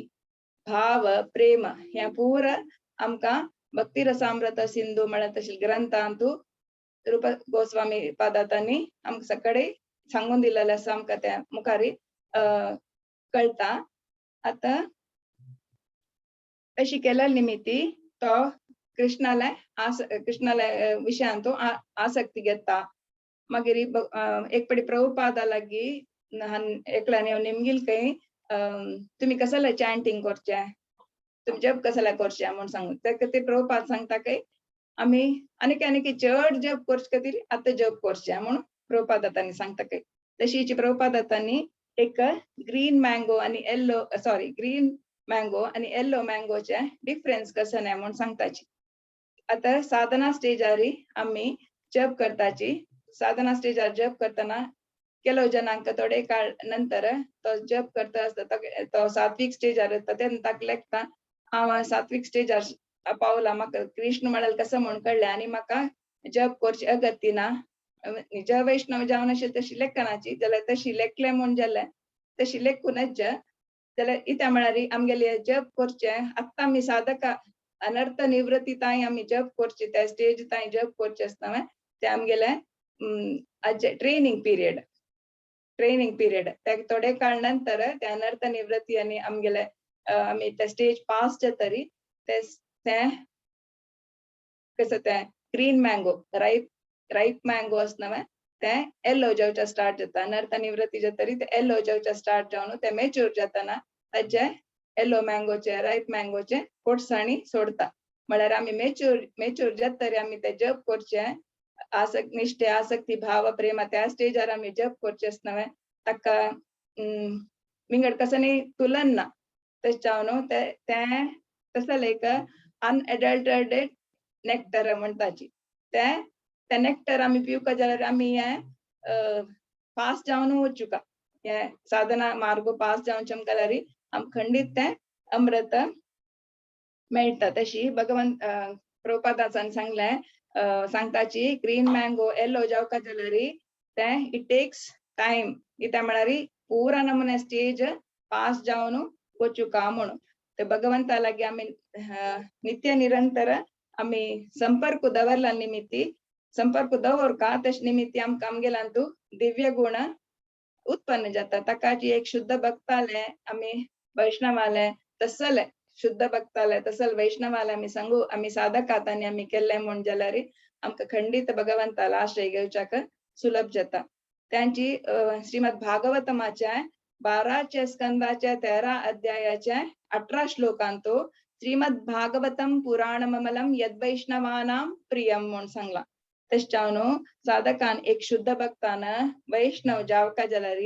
Speaker 2: भाव प्रेम ह्या पूरा आमका भक्ती रसामृत सिंधू म्हणत अशी ग्रंथांतू रूप गोस्वामी पादातांनी आमक सकडे सांगून दिलेलं आसा आमका त्या मुखारी कळता आता अशी केल्या निमित्ती तो कृष्णाला विषयांतू आसक्ती घेता मागीर एक पडी प्रभुपादा लागी एकला निमगील काही तुम्ही कसले चॅन्टिंग करचे तुम्ही जप कसले करचे म्हणून सांगू त्या खातीर प्रभुपाद सांगता काही आम्ही अनेक चड जप करचे खातीर आता जप करचे म्हणून प्रभुपादांनी सांगता काही तशीच प्रभुपादांनी एक ग्रीन मँगो आणि येल्लो मँगोचे डिफरन्स कसं नाही म्हणून सांगताची आता साधना स्टेजार आम्ही जप करताची साधना स्टेजार जप करताना ಕೆಲವು ಜನಾಂಕ थोडे काळ नंतर तो जप करता असता तो सात्विक स्टेजार येता तेन्ना ताका लेखता हांव सात्विक स्टेजार पावला म्हाका कृष्ण म्हळ्यार कसं म्हणून कळलें आनी म्हाका जप करची अगत्य ना निज वैष्णव जावन अशें तशी लेखनाची जाल्यार तशी लेखलें म्हूण जाल्यार तशी लेखूनच जाल्यार इत्या म्हळ्यार आमगेले जप करचे आत्तां आमी साधका अनर्थ निवृत्ती ताईं आमी जप करचे त्या स्टेज ताईं जप करचे आसता ते आमगेले ट्रेनिंग पिरियड थोडे काळ नंतर ते अनर्थ निवृत्ती आणि आमगेले आमी ते स्टेज पास जातरी ते कसं ते ग्रीन मँगो राईप मँगो असना ते येल्लो जावचे स्टार्ट जाता अनर्थ निवृत्ती जातरी ते येल्लो जावचे स्टार्ट जावन ते मेच्युअर जाताना ताचे येल्लो मँगोचे राईप मँगोचे कोटसाणी सोडता म्हळ्यार आमी मेच्युअर जातरी आमी ते जप करचे निष्ठे आसक्ती भाव प्रेम त्या स्टेजार आमी जप करचे आसना ताका विंगड कसनी तुलन ना तशें ते तसं लायक अनएडल्टरेटेड नेक्टर म्हणटाची ते नेक्टर आमी पिवका जाल्यार आमी हे पास जावन वचुका हे साधना मार्ग पास जावचे जाल्यार आमकां खंडीत ते अमृत मेळटा तशी भगवंत प्रभुपादान सांगताची ग्रीन मँगो येल्लो जावका जाल्यार ते इट टेक्स टाइम कित्याक म्हळ्यार पूरा नमुने स्टेज पास जावन वचुका म्हणून ते भगवंता लागी आमी नित्य निरंतर आमी संपर्क दवरला निमित्ती संपर्क दवरका तशे निमित्ती आमकां आमगेल्यांतू दिव्य गुण उत्पन्न जाता ताकाची एक शुद्ध भक्ताले आमी वैष्णवाले तसले शुद्ध भक्ताले तसल वैष्णवाले आमी सांगू आमी साधकात आनी आमी केल्ले म्हण जाल्यार आमकां खंडीत भगवंताला आश्रय घेवच्याक सुलभ जाता त्यांची श्रीमद भागवतमाच्या 12 स्कंदाच्या 13 अध्यायाच्या 18 श्लोकांतो श्रीमद भागवतम पुराणममलम यद्वैष्णवानां प्रियम म्हणून सांगला तशें साधकान एक शुद्ध भक्तान वैष्णव जावका जाल्यार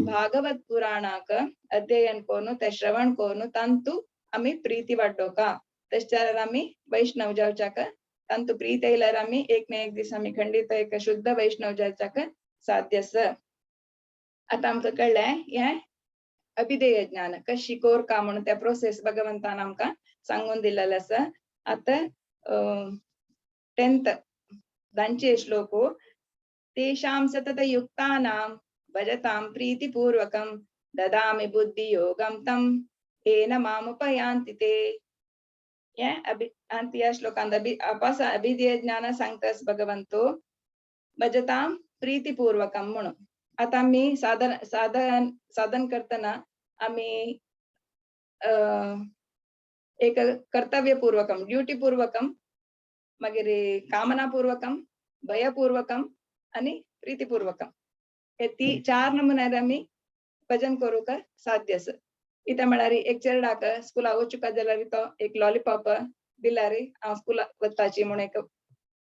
Speaker 2: भागवत पुराणाक अध्ययन करून ते श्रवण करून तांतू आमी प्रीती वाडोवका तशें जाल्यार आमी वैष्णव जावच्याक तांतू प्रीत येयल्यार आमी एक ना एक दीस आमी खंडीत एक शुद्ध वैष्णव जावच्याक साध्य आसा आता आमकां कळ्ळें हे अभिधेय ज्ञान कशी कोरका म्हणून त्या प्रोसेस भगवंतान आमकां सांगून दिलेले आसा आता 10th दांचे श्लोक तेषां सतत युक्तानां भजतां प्रीतिपूर्वकं ददामि बुद्धियोगं तं येन मामुपयान्ति ते या श्लोकांत अभिधेय ज्ञान सांगतास भगवंतो भजतां प्रीतिपूर्वकं म्हणून आता आम्ही साधन करताना आम्ही एक कर्तव्यपूर्वकं ड्यूटीपूर्वकं मागीर कामनापूर्वकं भयपूर्वकं आणि प्रीतिपूर्वकं हे 4 नमुन्यार आमी भजन करूंक साध्य आसा कित्याक म्हळ्यार एक चेडवाक स्कुलाक वचुका जाल्यार तो एक लॉलीपॉप दिल्यार हांव स्कुलाक वताची म्हणून एक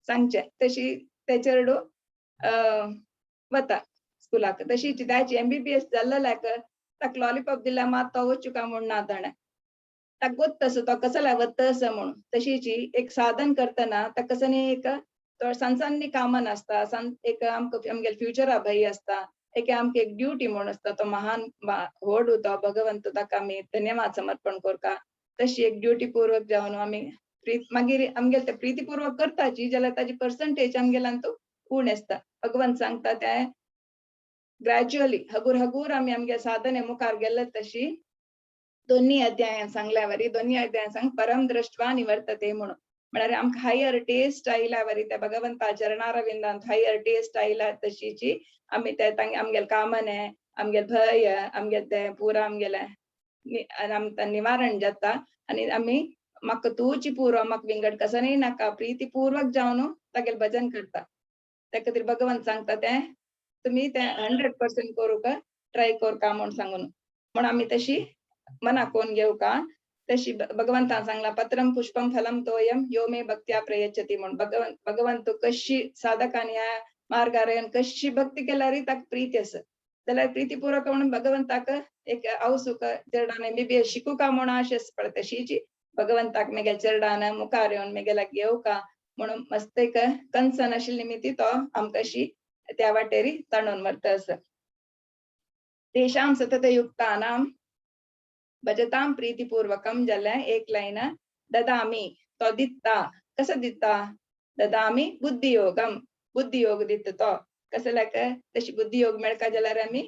Speaker 2: सांगचें तशी ते चेडू वता स्कुलाक तशीच ताची MBBS जाल्ल्याक ताका लॉलीपॉप दिल्यार मात तो वचुका म्हूण ना ताणें ताका गोत्त असो तो कसो वता असो म्हणून तशीच एक साधन करतना ताका कसनी एक तो संसांनी कामन असता एक आमगे फ्युचरा भय असता एक आमके एक ड्युटी म्हणून असता तो महान व्हड तो भगवंत ताका आमी धन्यवाद समर्पण करता तशी एक ड्युटी पूर्वक जावन आमी मागीर आमगेले ते प्रीतीपूर्वक करताची जाल्यार ताजी पर्संटेज आमगेल्यान तो उण आसता भगवंत सांगता ते ग्रॅज्युअली हगूर हगूर आमी आमगे साधने मुखार गेले तशी दोन्ही अध्यायान सांगल्या वरी दोन्ही अध्यायान सांग परम दृष्टवा निवर्तते म्हणून म्हळ्यार आमकां हायर टेस्ट आयल्या वरी त्या भगवंता चरणारविंदांत हायर टेस्ट आयल्या तशीची आमी ते आमगेले कामने आमगे भय आमगे ते पुरा आमगेले आमकां निवारण जाता आनी आमी म्हाका तूची पुरो म्हाका विंगड कसनय नाका प्रीतीपूर्वक जावन तागेले भजन करता त्या खातीर भगवंत सांगता ते तुमी ते 100% करूंक ट्राय करता म्हूण सांगून म्हण आमी तशी मना कोण घेवका तशी भगवंतान सांगला पत्रम पुष्पम फलम तोयम यो मे भक्त्या प्रयच्छति म्हूण भगवंत कशी साधकांनी ह्या मार्गार येवन कशी भक्ती केल्यार ताका प्रीती आसा जाल्यार प्रीतीपूर्वक म्हणून भगवंताक एक आवसूक चरडाने बी शिकूका म्हूण आश पड तशीची भगवंताक मेगे चरडान मुखार येवन मेगेला घेवका म्हणून मस्त एक कन्सन आशिल्ली निमित्ती तो आमकां त्या वाटेरी ताणून व्हरता आसा तेषां सतत युक्तानां भजतां प्रीतीपूर्वकम जाल्यार एक लायन ददामी तो दिता कसं दिता ददामी बुद्धियोग दिता तो कसं लायक तशी बुद्धियोग मेळका जाल्यार आमी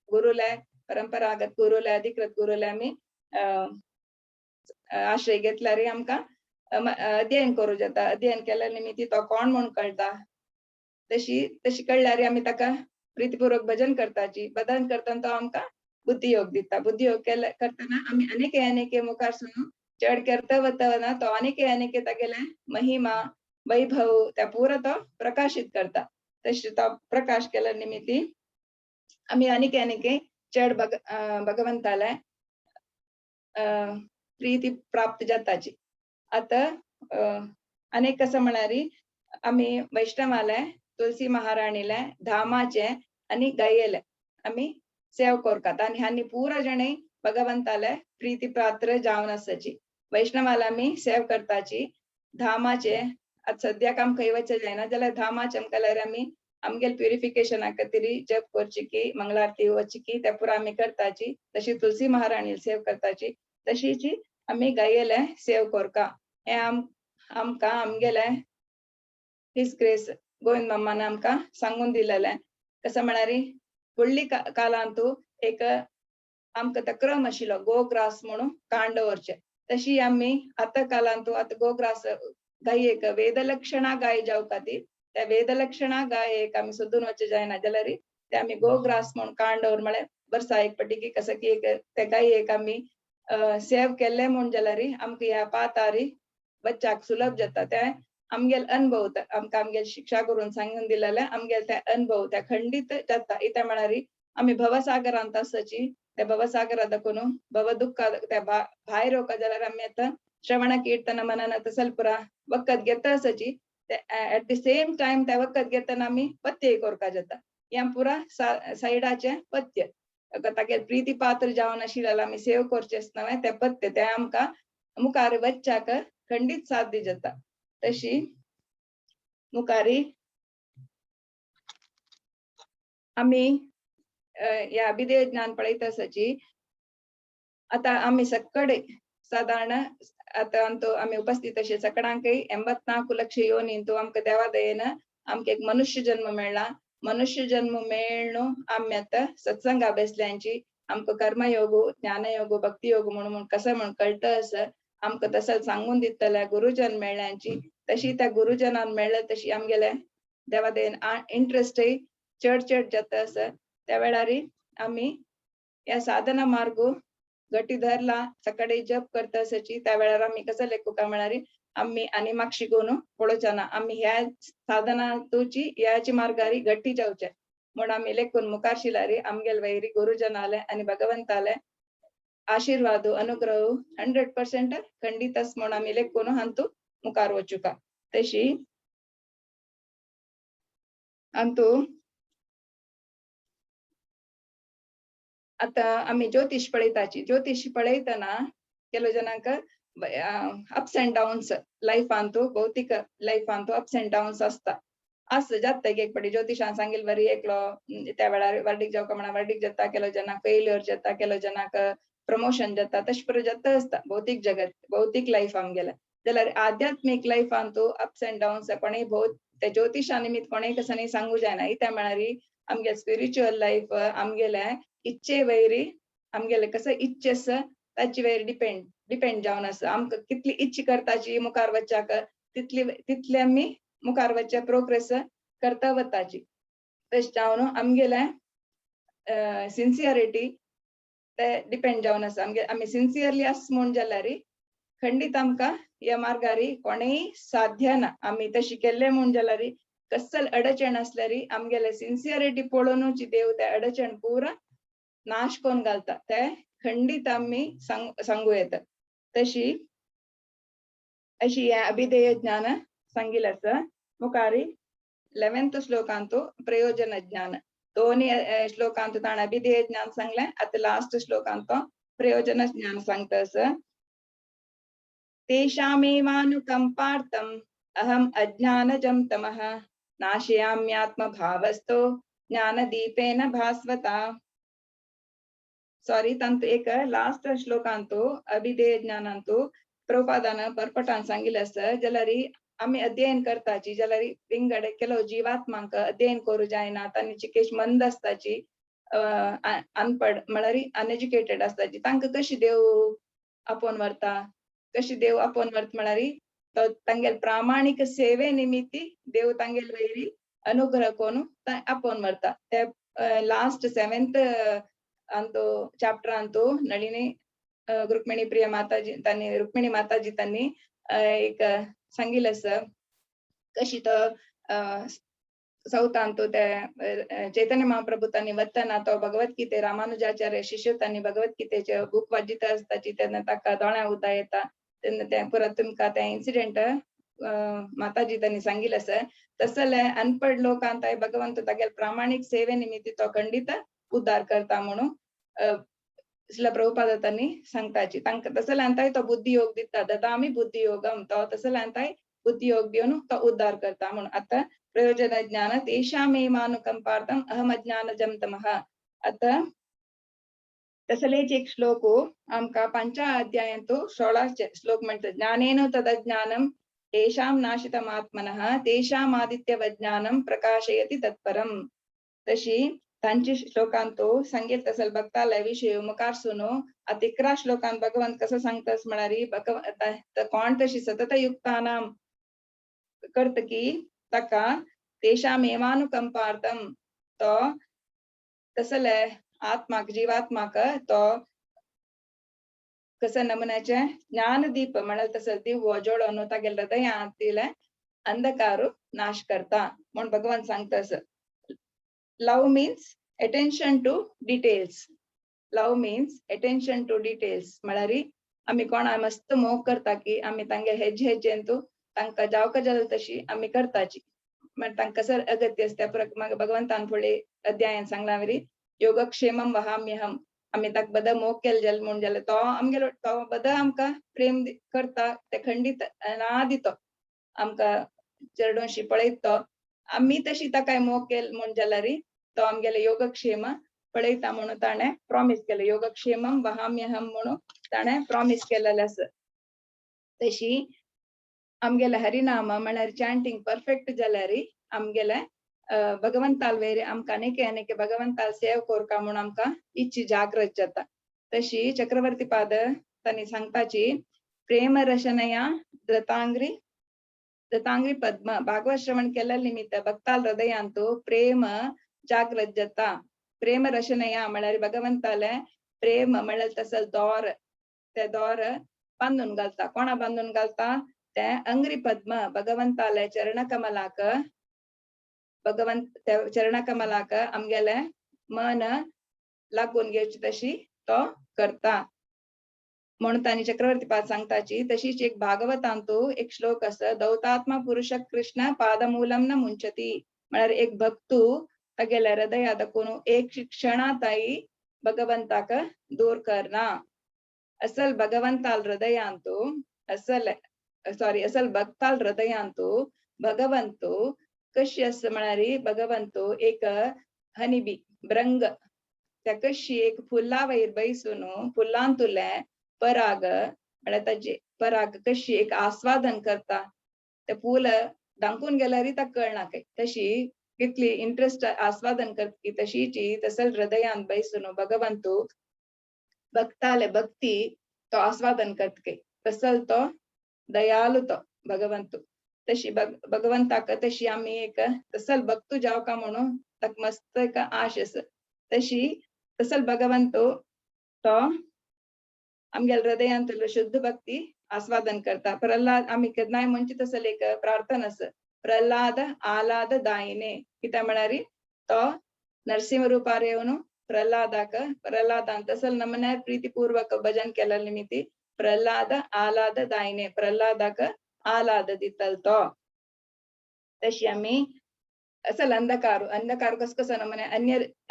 Speaker 2: गुरुले परंपरागत गुरुले अधिकृत गुरुले आमी आश्रय घेतल्यार आमकां अध्ययन करूं जाता अध्ययन केल्या निमित्ती तो कोण म्हूण कळटा तशी कळल्यार आमी ताका प्रीतीपूर्वक भजन करताची भजन करतना तो आमकां बुद्धियोग दिता बुद्धियोग करतना आमी अनेके मुखार सुनू चड करता वतना तो अनेके तागेले महिमा वैभव त्या पुरा तो प्रकाशित करता तशी तो प्रकाश केल्या निमित्ती आमी अनेके चड भगवंताले प्रीती प्राप्त जाताची आता अनेक कसं म्हळ्यार आमी वैष्णवाले तुलसी महाराणीले धामाचे आनी गायेले आमी सेव करतात आनी हांनी पुरा जणे भगवंताले प्रीती पात्र जावन आसाची वैष्णवाला आमी सेव करताची धामाचे आता सद्याक आमकां येवचे जायना जाल्यार धामाचे आमकां आमी आमगेले प्युरिफिकेशना खातीर जप करची की मंगळारती वचची की ते पुरा आमी करताची तशी तुलसी महाराणी सेव करताची तशीची आमी गायेले सेव करका हे आमकां आमगेले हिज ग्रेस गोविंद मामान आमकां सांगून दिलेले कसं म्हळ्यार फुडली कालांतू एक आमकां तो क्रम आशिल्लो गोग्रास म्हणून कांड दवरचे तशी आमी आतां कालांतू आतां गोग्रास गायेक वेदलक्षणा गाय जावं खातीर त्या वेदलक्षणा गायेक आमी सोदून वचचे जायना जाल्यार ते आमी गोग्रास म्हणून कांड दवर म्हळ्यार वर्सा एक पटी की कसं की त्या गायेक आमी सेव केले म्हूण जाल्यार आमकां ह्या पातार बच्चाक सुलभ जाता ते आमगेल अनुभव आमकां आमगेल शिक्षा करून सांगून दिलेले आमगेल ते अनुभव त्या खंडित जाता इता म्हळ्यार आमी भवसागरांत आसाची त्या भवसागरा दाखून भव दुःख त्या भायर येवका जाल्यार आमी आतां श्रवण कीर्तन मनन तसलपुरा वखत घेता आसाची एट द सेम टाइम त्या वखत घेतना आमी पथ्य करपा जाता या पुरा सायडाचे पथ्य तागे प्रीती पात्र जावन आशिल्ले आमी सेव करचे न्हय ते पथ्य ते आमकां मुखार वचच्याक खंडीत साध्य जाता तशी मुखारी आमी या अभिदेय ज्ञान पळयता आसाची आता आमी सकड साधारण आता आमी उपस्थित अशे सकडांकय 84 लक्ष योनींतू आमकां देवा दयेन आमकां एक मनुष्य जन्म मेळ्ळा मनुष्य जन्म मेळून आमी आतां सत्संगा बसल्यांची आमकां कर्मयोग ज्ञानयोग भक्तियोग म्हणून कसं म्हण कळटा आसा आमकां तसं सांगून दितले गुरुजन मेळ्ळ्यांची तशी त्या गुरुजनान मेळ्ळे तशी आमगेले देवा दयेन इंट्रस्टय चड जाता आसा त्या वेळार आमी ह्या साधना मार्ग गटी धरला सकाळी जप करता आसाची त्या वेळार आमी कसं लेखुका म्हळ्यार आमी आनी म्हाका शिकून पळोवचे ना आमी ह्या साधनातूची ह्याची मार्गारी गट्टी जावचे म्हूण आमी लेखून मुखार शिल्यार आमगेले वैरी गुरुजनाले आनी भगवंताले आशीर्वाद अनुग्रह 100% खंडित आस म्हूण आमी लेखून हांतू मुखार वचुका तशी हांतू आता आमी ज्योतिष पळयताची ज्योतिष पळयतना केलो जनांक अप्स अँड डाउन्स लाईफ आणतो भौतिक लाईफ आणतो अप्स अँड डाउन्स असता असं जात एक पडी ज्योतिषान सांगेल बरी एकलो त्या वेळार वर्डीक जावका म्हणा वर्डीक जाता केलो जनाक फेल्युअर जाता केलो जनाक प्रमोशन जाता तशें पर जाता असता भौतिक जगत भौतिक लाईफ आमगेला जाल्यार आध्यात्मिक लाईफ आणतो अप्स अँड डाउन्स कोणेय त्या ज्योतिषा निमित्त कोणेय कसं नाही सांगू जायना त्या म्हळ्यार आमगे स्पिरिच्युअल लाईफ आमगेल्या इच्छे वैरी आमगेले कसं इच्छेस ताची वैर डिपेंड जावन आसा आमकां कितली इच्छा करताची मुखार वच्चाक तितले आमी मुखार वच्चे प्रोग्रेस करता वताची तशें जावन आमगेल्या सिन्सियरिटी ते डिपेंड जावन आसा आमी सिन्सियरली आस म्हूण जाल्यार खंडीत आमकां ह्या मार्गार कोणेय साध्य ना आमी तशी केल्ले म्हूण जाल्यार कसल अडचण असल्यार आमगेले सिन्सियरिटी पळोवनूच देव ते अडचण पुरा नाश कोन्न घालता ते खंडीत आमी सांगू येता तशी अशी अभिधेय ज्ञान सांगिल्लें आसा मुखारी 11th श्लोकांतो प्रयोजन ज्ञान दोन्ही श्लोकांत ताण अभिधेय ज्ञान सांगलें आता लास्ट श्लोकांतो प्रयोजन ज्ञान सांगतास तेषामेवानुकंपार्थम् अहम अज्ञानजं तमः नाशयाम्यात्मभावस्तो ज्ञानदीपेन भास्वता सॉरी तंतु एक लास्ट श्लोकांतो अभिधेय ज्ञानांतो प्रभुपादान परपटान सांगिल्लें आसा जाल्यार आमी अध्ययन करताची जाल्यार विंगड केलो जीवात्मांक अध्ययन करू जायना तांची केश मंद आसताची अनपड म्हळ्यार अनएज्युकेटेड आसताची तांकां कशी देव आपोवन व्हरता कशी देव आपोवन व्हरता म्हळ्यार तो तांगेल प्रामाणीक सेवे निमित्ती देव तांगेल वैरी अनुग्रह करून आपोवन व्हरता ते लास्ट 7th अंतो चॅप्टर अंतो नळिनी रुक्मिणी प्रिय माताजी तांणी रुक्मिणी माताजी तांणी एक सांगिल्लें आसा कशी तो चवथांतो ते चैतन्य महाप्रभू तांणी वतना तो भगवतगीते रामानुजाचार्य शिष्य तांणी भगवतगीतेचे बूक वाजिता आसताची तेन्ना ताका दोळ्यां उदक येता तेन्ना ते परत तुमकां ते इन्सिडेंट माताजी तांणी सांगिल्लें आसा तसले अनपड लोकांक भगवंत तागेल प्रामाणीक सेवे निमित्त तो खंडीत उद्धार करता म्हणून श्रील प्रभुपाद तांणी सांगताची तांकां तसल्यांताय तो बुद्धियोग दिता ददामी बुद्धियोगम तो तसल्यांताय बुद्धियोग दिवन तो उद्धार करता म्हणून आता प्रयोजन ज्ञान तेषामेवानुकंपार्थम् अहम अज्ञानजं तमः आता तसलेच एक श्लोक आमकां 5 अध्यायांतो 16 श्लोक म्हणटा ज्ञानेन तदज्ञानं तेषां नाशितमात्मनः तेषामादित्यवज्ञानं प्रकाशयति तत्परम् तशी तांची श्लोकांतो सांगेल तसल भक्तालय विषय मुखार सुनो आता 11 श्लोकांत भगवंत कसं सांगतास म्हळ्यार कोण तशी सतत युक्तानां करत की ताका तेषामेवानुकंपार्थं तो तसले आत्माक जीवात्माक तो कसं नमुन्याचे ज्ञानदीप म्हळ्यार तसं दिवो जोडोन तागेल हृदयांतले अंधकार नाश करता म्हण भगवंत सांगतास love means attention to details love means attention to details म्हळ्यार आमी कोणा मस्त मोग करता की आमी तांगे हेजे हेजेंतू तांकां जावका जाल तशी आमी करताची म्हण तांकां सर अगत्य आसता म्हाका भगवंतान फुडें अध्यायान सांगला वरी योगक्षेमम वहाम्यहम आमी ताका बद मोग केले जाल्यार म्हण जाल्यार तो आमगेलो तो बद आमकां प्रेम करता ते खंडीत अनादी तो आमकां चरडोशी पळयत तो आमी तशी ताका मोग केले म्हण जाल्यार तो आमगेले योगक्षेम पळयता म्हणून ताणें प्रॉमिस केले योगक्षेमम वहाम्यहम म्हणून ताणें प्रॉमिस केलेलें आसा तशी आमगेले हरिनाम म्हळ्यार चॅन्टिंग परफेक्ट जाल्यार आमगेले भगवंताल वैर आमकां अनेके भगवंताल सेव करता म्हणून आमकां इच्छा जागृत जाता तशी चक्रवर्ती पाद तांणी सांगताची प्रेम रशनया दत्तांग्री पद्म भागवत श्रवण केल्या निमित्त भक्ताल हृदयांतो प्रेम जागृत जाता प्रेम रशनया म्हळ्यार भगवंताले प्रेम म्हळ्यार तसं दोर ते दोर बांदून घालता कोणा बांदून घालता ते अंग्री पद्म भगवंताले चरणकमलाक भगवंत चरणकमलाक आमगेले मन लागून घेवची तशी तो करता म्हणून तांणी चक्रवर्ती पाद सांगताची तशीच एक भागवतांतो एक श्लोक आसा दौतात्मा पुरुष कृष्ण पादमूलम न मुंचती म्हळ्यार एक भक्तू तागेल्या हृदयात कोण एक क्षणाताई भगवंताक दूर करना असल भगवंताल हृदयांतु असल भक्ताल हृदयांतु भगवंतु कशी असं म्हणारी भगवंतु एक हनीबी ब्रंग त्या कशी एक फुल्ला वयर बैसून फुल्लांतुले पराग म्हळ्यार ताची पराग कशी एक आस्वादन करता ते फूल दांकून गेल्यार ताका कळना काय तशी कितली इंटरेस्ट आस्वादन करता तशीची तसल हृदयान बैसून भगवंतु भक्ताले भक्ती तो आस्वादन करतके तसल तो दयालु तो भगवंतु तशी भगवंताक तशी आम्ही एक तसल भक्तू जावका म्हणून ताक मस्त एक आश आसा तशी तसल भगवंतु तो आमगे हृदयांतलो शुद्ध भक्ती आस्वादन करता प्रल्हाद आम्ही केन्नाय म्हणची तसल एक प्रार्थना आसा प्रल्हाद आलाद दायिने कित्याक म्हळ्यार तो नरसिंह रुपार येवन प्रल्हादान तसल नमण्यार प्रीतीपूर्वक भजन केल्या निमित्ती प्रल्हाद आलाद दायिने प्रल्हादाक आलाद दितल तो तशी आम्ही असल अंधकारो कसं नमने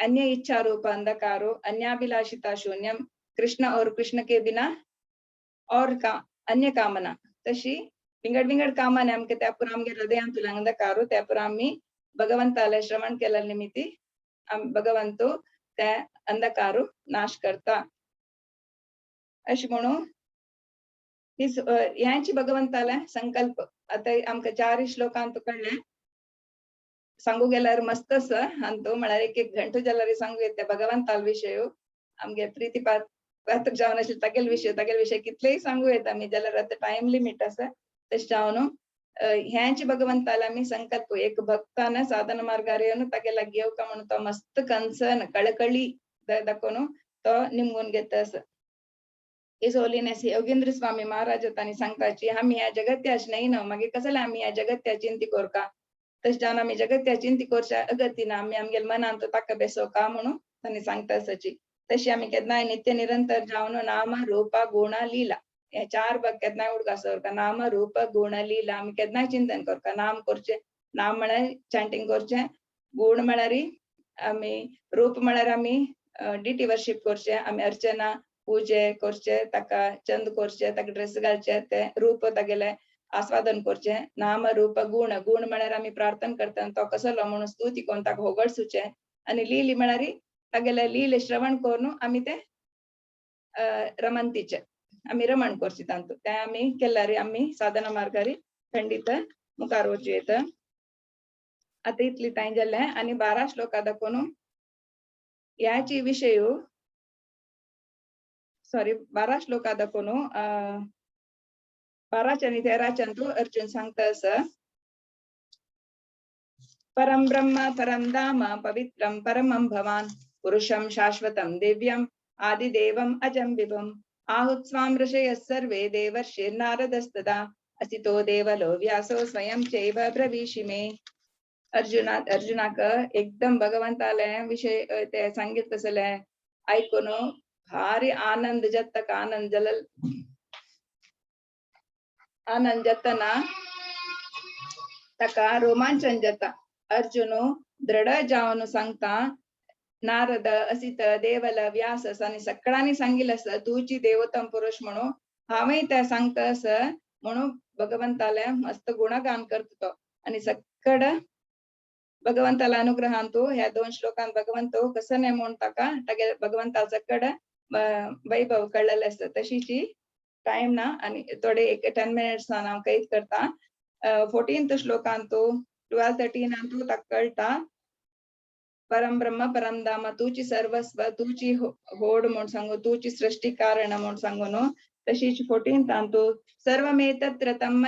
Speaker 2: अन्य इच्छा रूप अंधकारो अन्याभिलाषिता शून्यम कृष्ण और कृष्ण के बिना और अन्य कामना तशी विंगड कामना आमके त्यापुर आमगे हृदयांतुल अंधकारो त्यापुर आम्ही भगवंताले श्रवण केल्या निमित्ती भगवंतो त्या अंधकारो नाश करता अशी म्हणून ह्यांची भगवंताला संकल्प आता आमका 4 श्लोकांत कळले सांगू गेल्यार मस्त अंतो म्हळ्यार एक घंटो जाल्यार सांगू येते भगवंताल विषय आमगे प्रीती पात्र जावन असेल तागेल विषय कितलेय सांगू येता मी जाल्यार आता टाइम लिमिट आसा तशें जावन ह्यांची भगवंताला आम्ही संकल्प एक भक्तान साधन मार्गार येवन तागेला घेवका म्हणून तो मस्त कन्सर्न कळकळी दाखोवन तो निमगून घेता आसा His Holiness योगेंद्र स्वामी महाराज तांणी सांगताची आम्ही ह्या जगत्याच नाही ना मागे कसले आम्ही ह्या जगत्या चिंती करका तशें जावन आम्ही जगत्या चिंती करच्या अगतीना आम्ही आमगेल मनान तो ताका बेसोका म्हणून तांणी सांगता आसाची तशी आम्ही केन्नाय नित्य निरंतर जावन नाम रूप गुण लीला हे 4 भाग केन्नाय उडगासो का नाम रूप गुण लीला आम्ही केन्नाय चिंतन करका नाम करचे नाम म्हळ्यार चॅन्टिंग करचे गुण म्हळ्यार आम्ही रूप म्हळ्यार आम्ही डिटी वर्शिप करचे आम्ही अर्चना पूजे करचे ताका चंद करचे ताका ड्रेस घालचे ते रूप तागेले आस्वादन करचे नाम रूप गुण म्हळ्यार आम्ही प्रार्थना करता तो कसलो म्हणून स्तुती कोण ताका होगडसुचे आणि लीली म्हळ्यार तागेले लीले श्रवण करून आम्ही ते रमंतीचे आम्ही रमण करची तांतू ते आम्ही केल्यार आम्ही साधना मार्गारी खंडित मुखार वचूं येता आता इतली टाइम जाल्ले आणि 12 श्लोका दाखोवन ह्याची विषय 12 श्लोका दाखोवन 12 आणि 13 अर्जुन सांगता असं परम ब्रह्म परम धाम पवित्रम परमं भवान पुरुषं शाश्वतं दिव्यम आदिदेवम अजं विभुम आहुत्स्वाम ऋषयः सर्वे देवर्षिर्नारदस्तदा असितो देवलो व्यासो स्वयं चैव ब्रवीषि मे अर्जुनाक एकदम भगवंताले विषय ते सांगितलं असले ऐकून भारी आनंद जत्तक आनंद जत्तना ताका रोमांचन जाता अर्जुन दृढ जावन सांगता नारद असित देवल व्यास आणि सगळ्यांनी सांगितलं असं तुझी देवोत्तम पुरुष म्हणून हांवें त्या सांगता असं म्हणून भगवंताले मस्त गुणगान करतो आणि सगळ भगवंताला अनुग्रहान तू ह्या 2 श्लोकांत भगवंतो कसं नाही म्हणून ताका तागे भगवंता सगळ वैभव कळलेले असतं तशीची टाइम ना आणि थोडे एक 10 मिनिट्स हांव कैद करता 14th श्लोकांत 12-13 तू ताका कळटा परम ब्रह्म परम धाम तुची सर्वस्व तुची होड म्हणून सांगू तुची सृष्टी कारण म्हणून सांगून तशीच 14th सर्वमेतत्रतं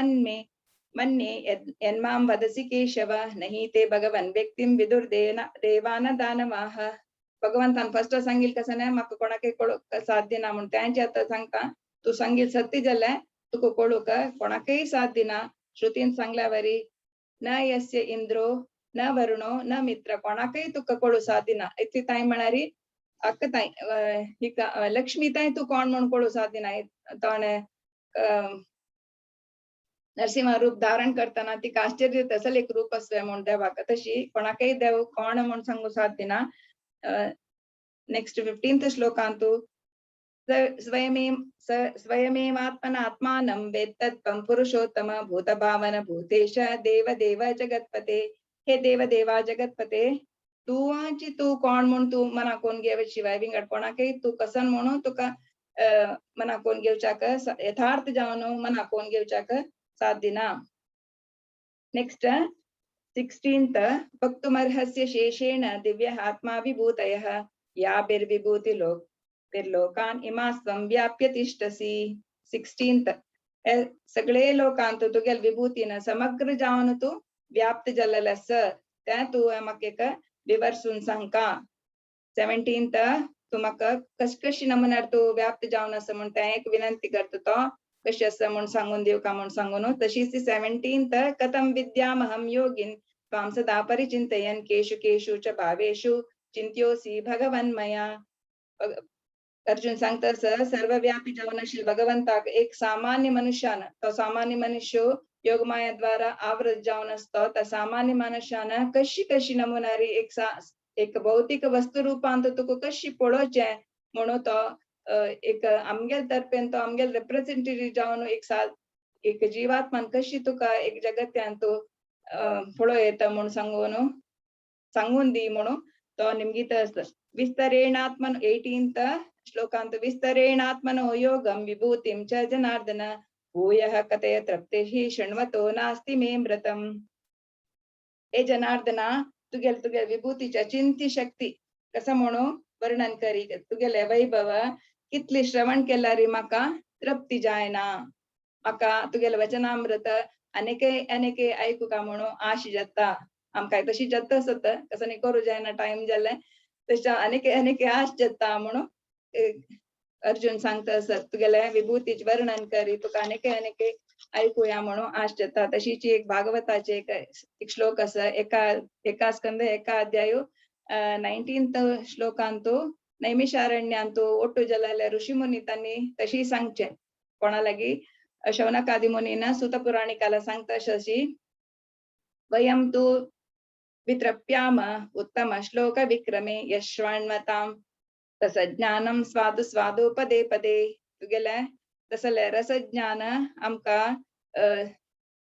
Speaker 2: मन्ये यन्मां वदसि केशव नहि ते भगवन् व्यक्तिं विदुर देवान दानवाः भगवंतान फर्स्ट सांगिल कसं नाही म्हाका कोणाकय कळूंक साध्य ना म्हणून त्यांचे आता सांगता तू सांगिल सत्य जाल्यार तुका कळूंक कोणाकय साध्य ना श्रुतीन सांगल्या वरी न यस्य इंद्रो न वरुणो न मित्र कोणाकय तुका कळू साध्य ना इतली ताई म्हणारी अक्क ताई लक्ष्मी ताई तू कोण म्हणून कळू साध्य नाही ताणे नरसिंह रूप धारण करताना ती आश्चर्य तसल एक रूप असते म्हणून देवाक तशी कोणाकय देव कोण म्हणून सांगू साध्य ना नेक्स्ट 15th श्लोकांत स्वयमेवात्मनात्मानं वेत्तत्वं पुरुषोत्तम भूतभावन भूतेश देव जगतपते. हे देवा जगतपते, तू कोण म्हणून तू मना कोण घेवे शिवाय विंगड कोणाकय तू कसन म्हणून तुका मना कोण घेवच्याक यथार्थ जावन मना कोण घेवच्याक साध्य ना. नेक्स्ट 16th वक्तुमर्हस्य शेषेण दिव्य आत्मा विभूतयः याभिर्विभूतिलोकान् इमास्त्वं व्याप्य तिष्ठसि. 16th सगळे लोकांत तुगेल विभूतीन समग्र जावन तू व्याप्त जल्लस त्या तू म्हाका एक विवरसून सांगका. 17th तू म्हाका कशी नमुन्यार तू व्याप्त जावन असं म्हण त्या एक विनंती करता तो कशी असं म्हण सांगून देऊ का म्हण सांगून. तशीच 17th कथम विद्यामहं योगिन त्वां सदा परिचिन्तयन् केषु केषु च भावेषु चिंत्योसी भगवन्मया. अर्जुन सांगता सर्वव्यापी जावनशील भगवंताक एक सामान्य मनुष्यानं तो सामान्य मनुष्य योगमाया द्वारा आवृत जावन असतो. त्या सामान्य मनुष्यानं कशी नमुनारी एक भौतिक वस्तू रूपांत तुका कशी पळोवचे म्हणून तो एक आमगेल तर्फेन तो आमगेल रिप्रेझेंटेटिव्ह जावन एक जीवात्मान कशी तुका एक जगत्यान तू पळो येता म्हणून सांगून दी म्हणून तो निमगीत असत. विस्तरेणात्मन 18th श्लोकांत विस्तरेणात्मनो योगं विभूतिं च जनार्दन भूयः कथय तृप्तिः शृण्वतो नास्ति मे मृतम्. हे जनार्दना तुगेल विभूतीच्या चिंती शक्ती कसं म्हणून वर्णन करी. तुगेले वैभव कितली श्रवण केला रे म्हाका तृप्ती जायना. म्हाका तुगेले वचनामृत अनेके ऐकू का म्हणून आश जाता. आमकां तशी जत्त असत कसं नाही करू जायना टाइम जाले तशा अनेके आश जाता म्हणून अर्जुन सांगता असत तुगेले विभूतीचे वर्णन करी तुका अनेके ऐकूया म्हणून आश जाता. तशीची एक भागवताचे एक श्लोक असा एका स्कंद एका अध्याय 19th श्लोकांतो नैमिषारण्यान्तू ಒಟ್ಟು ಜಲಾಲ ಋಷಿ ಮುನಿ तांनी तशी सांगचे कोणा लागी शौनकादी मुनीना सुत पुराणिकाला सांगता शशी वयं तु वित्रप्याम उत्तम श्लोक विक्रमे यश्वण्वतां रसज्ञानं स्वादु पदे पदे. तुगेले तसले रसज्ञान आमका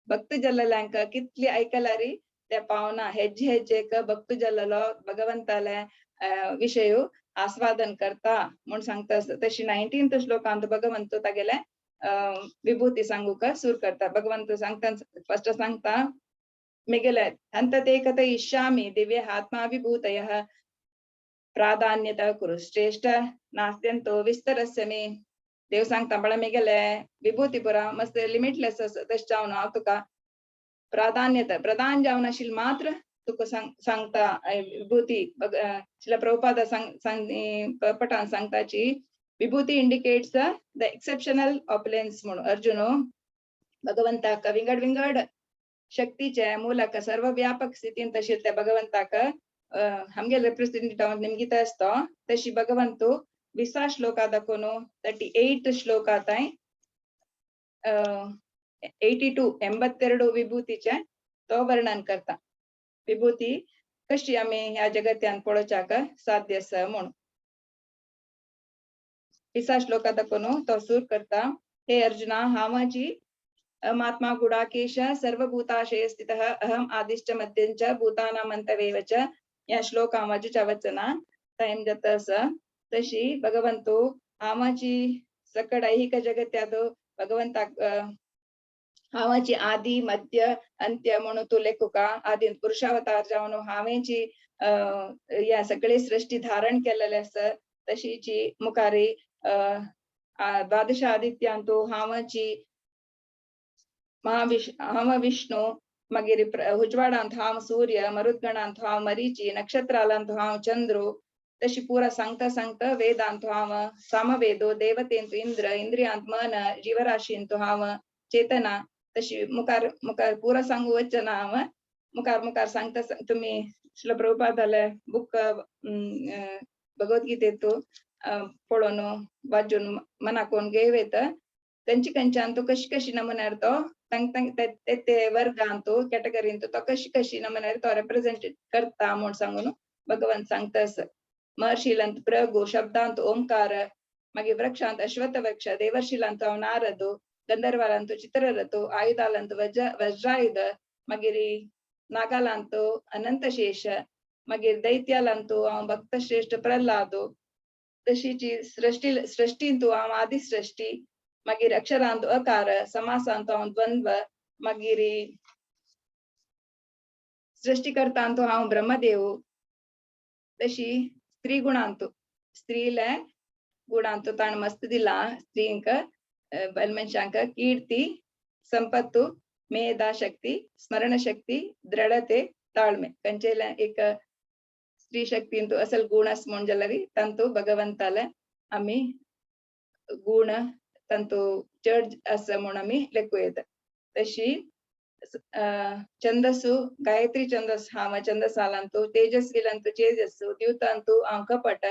Speaker 2: भक्त जल्लल्यांक कितली ऐकलारी त्या पावना हेजेक भक्त जल्ललो भगवंताले विषय आस्वादन करता म्हणून सांगता. तशी 19th श्लोकांत भगवंत तागेले विभूती सांगूक सूर करता. भगवंत सांगता फर्स्ट सांगता मिगेले अंत ते कथ इष्यामि दिव्य आत्मा विभूतयः प्राधान्यतः कुरु श्रेष्ठ नास्त्यंतो विस्तरस्य मे. देव सांगता बळ मिगेले विभूती पुरा मस्त लिमिटलेस तश जावन हांव तुका प्रधान जावन आशिल्ले मात्र तुका सांगता विभूती. शिला प्रभुपादा पटान सांगताची विभूती इंडिकेट्स द एक्सेप्शनल ऑपलेन्स म्हणून. अर्जुनो भगवंताक विंगड शक्तीचे मूलक सर्व व्यापक स्थितीन तशी त्या भगवंताक आमगे रिप्रेझेंटेटिव्ह निमगीत असतो. तशी भगवंतू 20 श्लोका दाखवून 38 श्लोकात 82 82 विभूतीचे तो वर्णन करता. विभूती कशी आम्ही ह्या जगत्यान पळोवच्याक साध्य आसा म्हणून 20 श्लोका दाखवून तो सूर करता. हे अर्जुना हावाची महात्मा गुडाकेश सर्वभूताशय स्थितः अहम आदिश्च मध्यंच भूतानामंतवेव च. या श्लोका वाजूच्या वचना टाइम जाता असा. तशी भगवंतो हावाची सकड ऐहिक जगत्यात भगवंताक हावाची आदी मध्य अंत्य म्हणून तू लेखुका आदी पुरुषावतार जावन हावेची या सगळे सृष्टी धारण केलेले असत. तशीची मुखारी द्वादश आदित्यांतो हावाची हाव विष्णू मागीर उजवाडांत हांव सूर्य मरुद्गणांत हांव मरीची नक्षत्रालांत हांव चंद्रो. तशी पुरा सांगता वेदांत हांव सामवेदो देवतेंत इंद्र इंद्रियांत मन जीवराशींत हांव चेतना. तशी मुखार पुरा सांगू वचना हांव मुखार सांगता तुम्ही श्रील प्रभुपादाले बुक भगवद्गीतेत पळोवन वाचून मनाकोन घेवेत कंच्यान तो कशी नमुन्यार तो ते वर्गांतो कॅटेगरींत तो कशी नमुन्यार तो रिप्रेझेंट करता म्हणून सांगून भगवंत सांगता. महर्षीलंत प्रगो शब्दांत ओंकार मागीर वृक्षांत अश्वत्थ वृक्ष, देवर्षिलांतू हांव नारदो, गंधर्वालांतू चित्ररथो, आयुधालांतू वज्रायुध, मागीर नागालांतू अनंतशेष, मागीर दैत्यालांतू हांव भक्तश्रेष्ठ प्रल्हादो, तशीची सृष्टींतू हांव आदिसृष्टी, मागीर अक्षरांतू अकार, समासांतू हांव द्वंद्व, मागीर सृष्टिकर्तांतू हांव ब्रह्मदेव, तशी स्त्री गुणांतू स्त्रीले गुणांतू ताण मस्त दिला स्त्रींक बलमनशांक कीर्ती, संपत्तू, मेधाशक्ती, स्मरणशक्ती, दृढते, ताळमे कंचेला एक स्त्री शक्तींतू असल गुण अस म्हण जाल्यार तांतू भगवंताला आम्ही गुण तांतू चड असं म्हण आम्ही लेखू येता. तशी छंदस्सु गायत्री छंदस हाव छंदसालांतू तेजस्विलांतू चेजस्सु द्यूतांतू हांव कपट,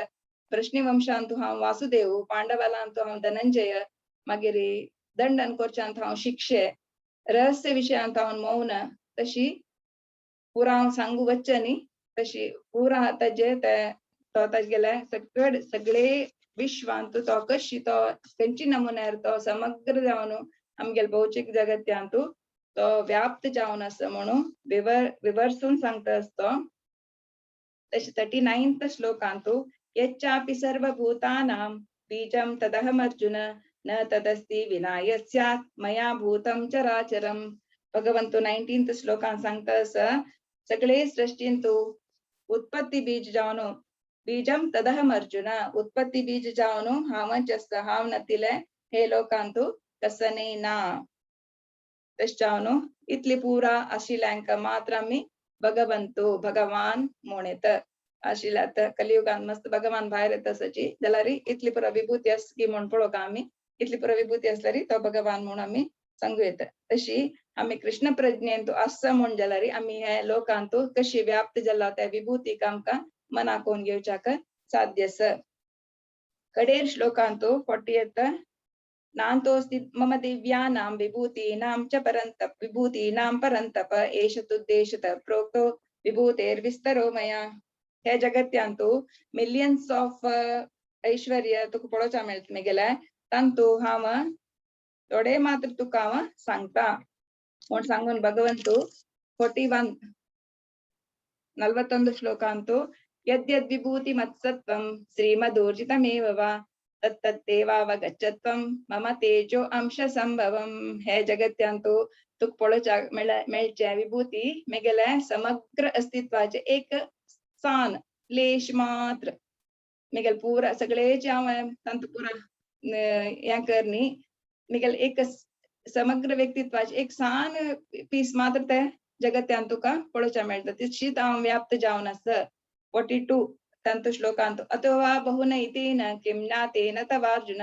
Speaker 2: वृष्णिवंशांतू हांव वासुदेव, पांडवालांतू हांव धनंजय, मागीर दंड अनकोरच्यांत हांव शिक्षे, रहस्य विशयांत हांव मौन, तशी पुरा हांव सांगू वच्चे न्ही तशी पुरा ताजे तो तागेले सगळे विश्वांतू तो कशी तो खंयची नमुन्यार तो समग्र जावन आमगेले भौतिक जगत्यांतू तो व्याप्त जावन आसा म्हणून विवर्सून सांगता असतो. तशी 39th श्लोकांतू यच्चापि सर्वभूतानां बीजं तदहमर्जुन न तदस्ति विना यस्यात् मया भूतं चराचरम. भगवंतू 19th श्लोकांत सांगता असा सगळे सृष्टींतू उत्पत्ती बीज जावन बीजम तदहम अर्जुन उत्पत्ती बीज जावन हावंच असता हाव नतिले हे लोकांतू कसने ना तश जावन इतली पुरा आशिल्यांक मात्र आमी भगवंतू भगवान म्हणेत आशिल्ल्यात कलियुगांत मस्त भगवान भायर येता सची जाल्यार इतली पुरा विभूती आस की म्हण पळोवंक आमी इतली पुरा विभूती आसल्यार तो भगवान म्हण आमी सांगू येता. तशी आमी कृष्ण प्रज्ञेंतू आसा म्हण जाल्यार आमी हे लोकांतू कशी व्याप्त जाला त्या विभूतीक आमकां मनाकोन घेवच्याक साध्य आसा. कडेर श्लोकांतू 48 नान्तोऽस्ति मम दिव्यानां विभूतीनां च परन्तप विभूतीनां परन्तप एष तुद्देशतः प्रोक्तो विभूतेर्विस्तरो मया. हे जगत्यांतू मिलियन्स ऑफ ऐश्वर्य तुका पळोवचा मेळटा मगेले तांतू हांव थोडे मात्र तुका हांव सांगता म्हण सांगून भगवंतू 41 41 श्लोकांतू यद्यद् विभूति मत्सत्वं श्रीमदूर्जितमेव वा तत्तत्तेवावगच्छत्वं मम तेजो अंश संभवम. हे जगत्यांतू तुक पळोवचा मेळचे विभूती मेगेले समग्र अस्तित्वाचे एक स्थान लेश मात्र मेगेल पुरा सगळेचे हांव तांतू पुरा या करनी मेगेल एक समग्र व्यक्तित्वाचे एक सान पीस मात्र ते जगत्यान तुका पळोवचा मेळटा तितशीच हांव व्याप्त जावन आसा. 42 तंतु श्लोकांत अथवा बहुनैतेन किं ज्ञातेन तवार्जुन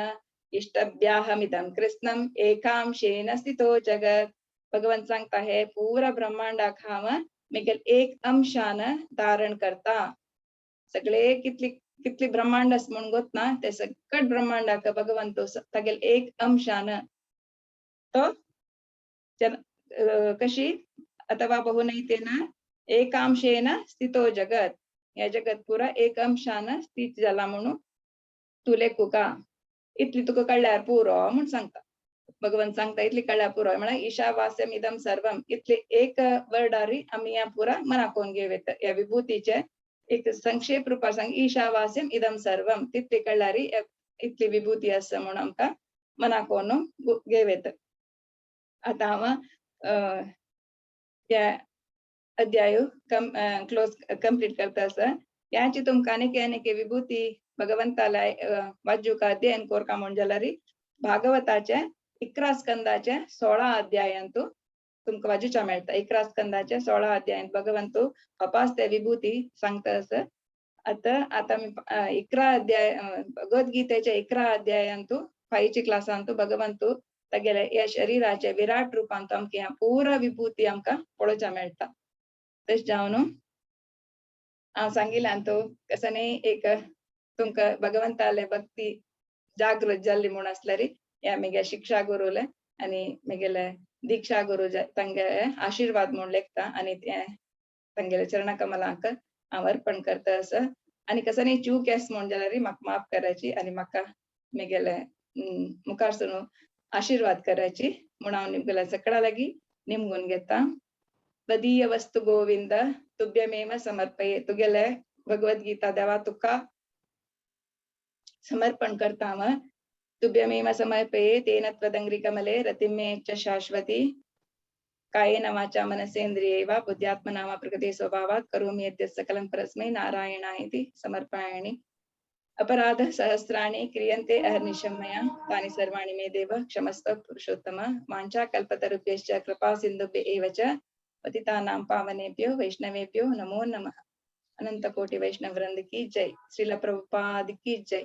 Speaker 2: इष्टभ्याहमिदं कृष्णं एकांशेन स्थितो जगत. भगवंत सांगता हे पुरा ब्रह्मांडाक हांव मेगेल एक अंशान धारण करता. सगळे कितली ब्रह्मांड आस म्हण गोतना ते सकट ब्रह्मांडाक भगवंत तागेल एक अंशान तो कशी अथवा बहुनैतेन एकांशेन स्थितो जगत. हे जगत पुरा एक अंशान स्थित जाला म्हणून तू लेखुका इतली तुका कळल्यार पुरो म्हण सांगता. भगवंत सांगता इतली कळल्यार पुरो म्हळ्यार ईशावास्यम इदम सर्वम इतले एक वर्डारी आमी या पुरा मनाकोन घेवत या विभूतीचे एक संक्षेप रूपार सांग ईशावास्यम इदम सर्वम तितली कळल्यार इतली विभूती आसा म्हण आमकां मनाकोन घेवत. आता हांव या अध्याय क्लोज कंप्लीट करता आसा. याची तुमकां अनेके विभूती भगवंताला वाजूका अध्ययन कोरका म्हण जाल्यार भागवताचे 11 स्कंदाचे 16 अध्यायांतू तुमकां वाजूचा मेळटा. 11 स्कंदाचे 16 अध्यायांत भगवंतू कपास ते विभूती सांगता आसा. आता मी 11 अध्याय भगवद्गीतेच्या 11 अध्यायांतू 5ची क्लासांतू भगवंतू तागेले या शरीराचे विराट रूपांत आमकां ह्या पुरा विभूती आमकां पळोवचा मेळटा. तश जावन हांव सांगिल्यांतू कसने एक तुमकां भगवंताले भक्ती जागृत जाल्ली म्हूण आसल्यार या मेगे शिक्षा गुरुले आनी मेगेले दीक्षा गुरु तांगे आशीर्वाद म्हूण लेखता आनी ते तांगेले चरणा कमलांक हांव अर्पण करता आसा. आनी कसने चूक येस म्हण जाल्यार म्हाका माफ करायची आनी म्हाका मिगेले मुखारसून आशीर्वाद करायची म्हणून हांव निमगेल्या सकाळा लागी निमगून घेता. बदीय वस्तु गोविंद तुभ्यमेव समर्पये. तुगेले भगवद्गीता देवा तुका समर्पण करता हांव. तुभ्यमेव समर्पये तेन त्वदंघ्रि कमले रतिं मे च शाश्वती. कायेन वाचा मनसेन्द्रिये वा बुद्ध्यात्मना वा प्रकृते स्वभावात् करोमि यद्यत् सकलं परस्मै नारायणायेति समर्पयामि. अपराधः सहस्राणि क्रियन्ते अहर्निशं मया तानि सर्वाणि मे देव क्षमस्व पुरुषोत्तम. वाञ्छाकल्पतरुभ्यश्च कृपा सिन्धुभ्य एव च पतितानां पावनेभ्यो वैष्णवेभ्यो नमो नमः. अनंत कोटि वैष्णव वृंद की जय. श्रील प्रभुपाद की जय.